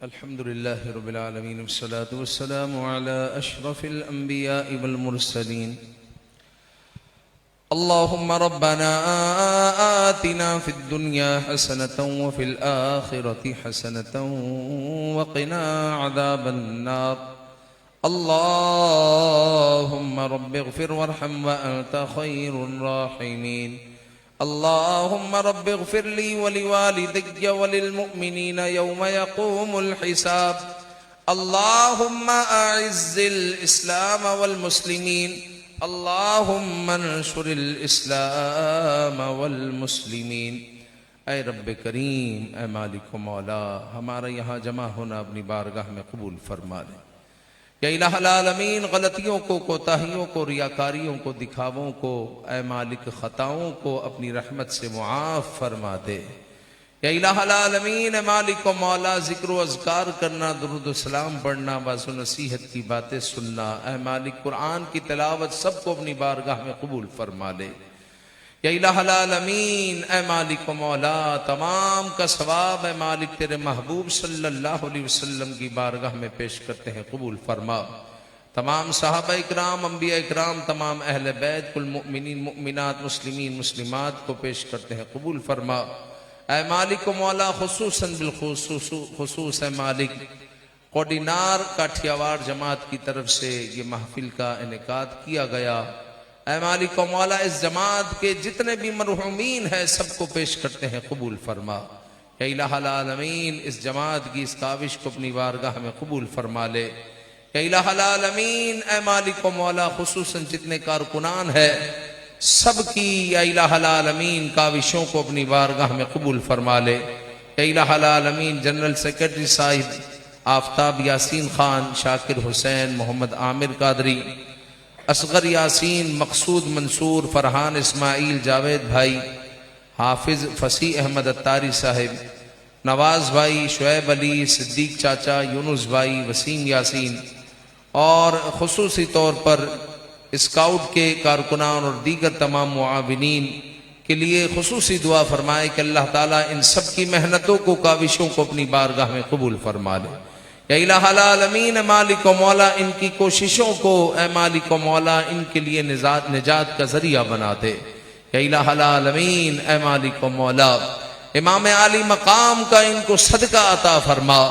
الحمد لله رب العالمين والصلاة والسلام على أشرف الأنبياء والمرسلين اللهم ربنا آتنا في الدنيا حسنة وفي الآخرة حسنة وقنا عذاب النار اللهم رب اغفر وارحم وأنت خير الراحمين اللهم رب اغفر لي ولوالدي وللمؤمنين يوم يقوم الحساب اللهم أعز الإسلام والمسلمين اللهم انشر الإسلام والمسلمين اے رب کریم اے مالک و مولا ہمارا یہاں جمع ہونا اپنی بارگاہ میں قبول فرما لے یا الہ العالمین غلطیوں کو کوتاہیوں کو ریاکاریوں کو دکھاووں کو اے مالک خطاؤں کو اپنی رحمت سے معاف فرما دے یا الہ العالمین اے مالک و مولا ذکر و اذکار کرنا درود و سلام پڑھنا واعظ و نصیحت کی باتیں سننا اے مالک قرآن کی تلاوت سب کو اپنی بارگاہ میں قبول فرما لے یا الہ العالمین اے مالک و مولا، تمام کا ثواب اے مالک تیرے محبوب صلی اللہ علیہ وسلم کی بارگاہ میں پیش کرتے ہیں، قبول فرما۔ تمام صحابہ اکرام، انبیاء اکرام، تمام اہل بیت، کل مؤمنین مؤمنات، مسلمین مسلمات کو پیش کرتے ہیں، قبول فرما۔ اے مالک و مولا، خصوصاً بالخصوص اے مالک کوڈینار کاٹھیاواڑ جماعت کی طرف سے یہ محفل کا انعقاد کیا گیا، اے مالک و مولا اس جماعت کے جتنے بھی مرحومین ہیں سب کو پیش کرتے ہیں، قبول فرما۔ یا الہ العالمین اس جماعت کی اس کاوش کو اپنی بارگاہ میں قبول فرما لے۔ یا الہ العالمین اے مالک و مولا خصوصاً جتنے کارکنان ہیں سب کی یا الہ العالمین کاوشوں کو اپنی بارگاہ میں قبول فرما لے۔ یا الہ العالمین جنرل سیکرٹری صاحب آفتاب یاسین خان، شاکر حسین، محمد عامر قادری، اصغر یاسین، مقصود منصور، فرحان اسماعیل، جاوید بھائی، حافظ فصیح احمد اتاری صاحب، نواز بھائی، شعیب علی، صدیق چاچا، یونس بھائی، وسیم یاسین، اور خصوصی طور پر اسکاؤٹ کے کارکنان اور دیگر تمام معاونین کے لیے خصوصی دعا فرمائے کہ اللہ تعالیٰ ان سب کی محنتوں کو، کاوشوں کو اپنی بارگاہ میں قبول فرما لے۔ یا الہ العالمین اے مالک و مولا ان کی کوششوں کو اے مالک و مولا ان کے لیے نجات کا ذریعہ بنا دے۔ یا الہ العالمین اے مالک و مولا امام عالی مقام کا ان کو صدقہ عطا فرما۔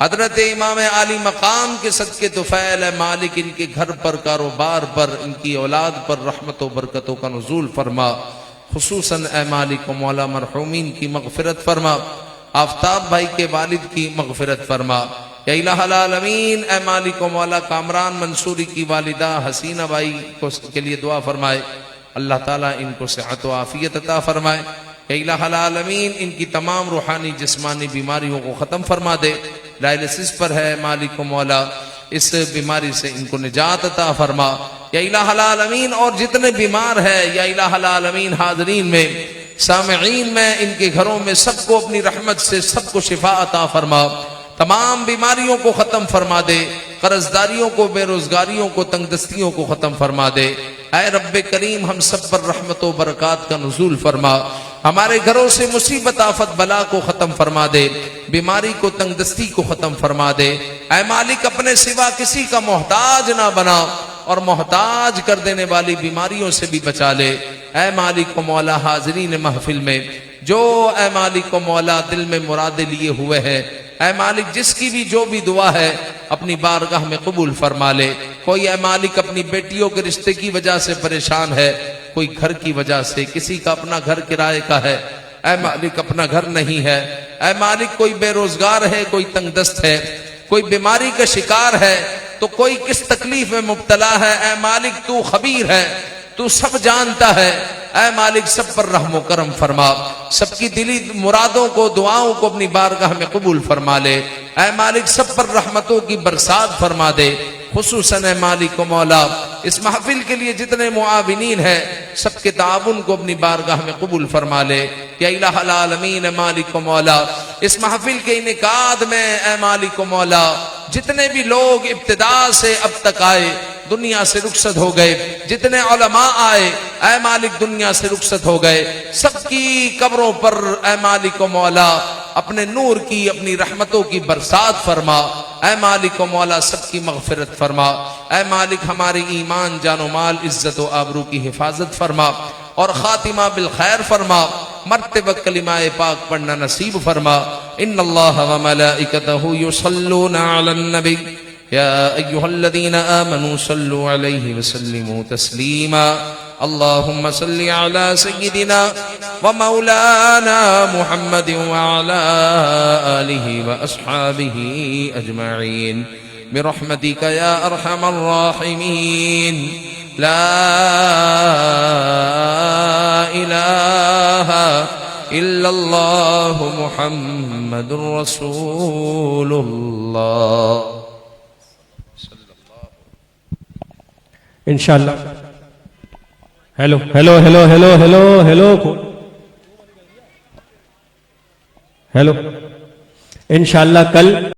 حضرت امام عالی مقام کے صدقے طفیل اے مالک ان کے گھر پر، کاروبار پر، ان کی اولاد پر رحمت و برکتوں کا نزول فرما۔ خصوصاً اے مالک و مولا مرحومین کی مغفرت فرما، آفتاب بھائی کے والد کی مغفرت فرما۔ یا الہ العالمین اے مالک و مولا کامران منصوری کی والدہ حسینہ بھائی کے لیے دعا فرمائے، اللہ تعالیٰ ان کو صحت و عافیت عطا فرمائے۔ یا الہ العالمین ان کی تمام روحانی جسمانی بیماریوں کو ختم فرما دے۔ ڈائلسس پر ہے مالک و مولا اس بیماری سے ان کو نجات عطا فرما۔ یا الہ العالمین اور جتنے بیمار ہیں یا الہ العالمین حاضرین میں، سامعین میں، ان کے گھروں میں سب کو اپنی رحمت سے سب کو شفا عطا فرما، تمام بیماریوں کو ختم فرما دے، قرض داریوں کو، بے روزگاریوں کو، تنگ دستیوں کو ختم فرما دے۔ اے رب کریم ہم سب پر رحمت و برکات کا نزول فرما، ہمارے گھروں سے مصیبت آفت بلا کو ختم فرما دے، بیماری کو، تنگ دستی کو ختم فرما دے۔ اے مالک اپنے سوا کسی کا محتاج نہ بنا اور محتاج کر دینے والی بیماریوں سے بھی بچا لے۔ اے مالک و مولا حاضرین محفل میں جو اے مالک و مولا دل میں مرادیں لیے ہوئے ہیں، اے مالک جس کی بھی جو بھی دعا ہے اپنی بارگاہ میں قبول فرما لے۔ کوئی اے مالک اپنی بیٹیوں کے رشتے کی وجہ سے پریشان ہے، کوئی گھر کی وجہ سے، کسی کا اپنا گھر کرائے کا ہے، اے مالک اپنا گھر نہیں ہے، اے مالک کوئی بے روزگار ہے، کوئی تنگ دست ہے، کوئی بیماری کا شکار ہے، تو کوئی کس تکلیف میں مبتلا ہے، اے مالک تو خبیر ہے، تو سب جانتا ہے۔ اے مالک سب پر رحم و کرم فرما، سب کی دلی مرادوں کو، دعاؤں کو اپنی بارگاہ میں قبول فرما لے۔ اے مالک سب پر رحمتوں کی برسات فرما دے۔ خصوصاً اے مالک و مولا اس محفل کے لیے جتنے معاونین ہیں سب کے تعاون کو اپنی بارگاہ میں قبول فرما لے۔ یا الہ العالمین اے مالک و مولا اس محفل کے انعقاد میں اے مالک و مولا جتنے بھی لوگ ابتدا سے اب تک آئے دنیا سے رخصت ہو گئے، جتنے علماء آئے اے مالک دنیا سے رخصت ہو گئے، سب کی قبروں پر اے مالک و مولا اپنے نور کی، اپنی رحمتوں کی برسات فرما۔ اے مالک و مولا سب کی مغفرت فرما۔ اے مالک ہماری ایمان، جان و مال، عزت و آبرو کی حفاظت فرما اور خاتمہ بالخیر فرما، مرتے وقت کلمہ پاک پڑھنا نصیب فرما۔ ان اللہ و ملائکتہ یصلون علی النبی یا ایہا الذین آمنوا صلوا علیہ وسلموا تسلیما۔ اللہم صل علی سیدنا و مولانا محمد وعلی آلہ واصحابہ اجمعین برحمتک یا ارحم الراحمین۔ لا الہ الا اللہ محمد رسول اللہ۔ انشاءاللہ hello hello hello hello hello hello hello انشاءاللہ کل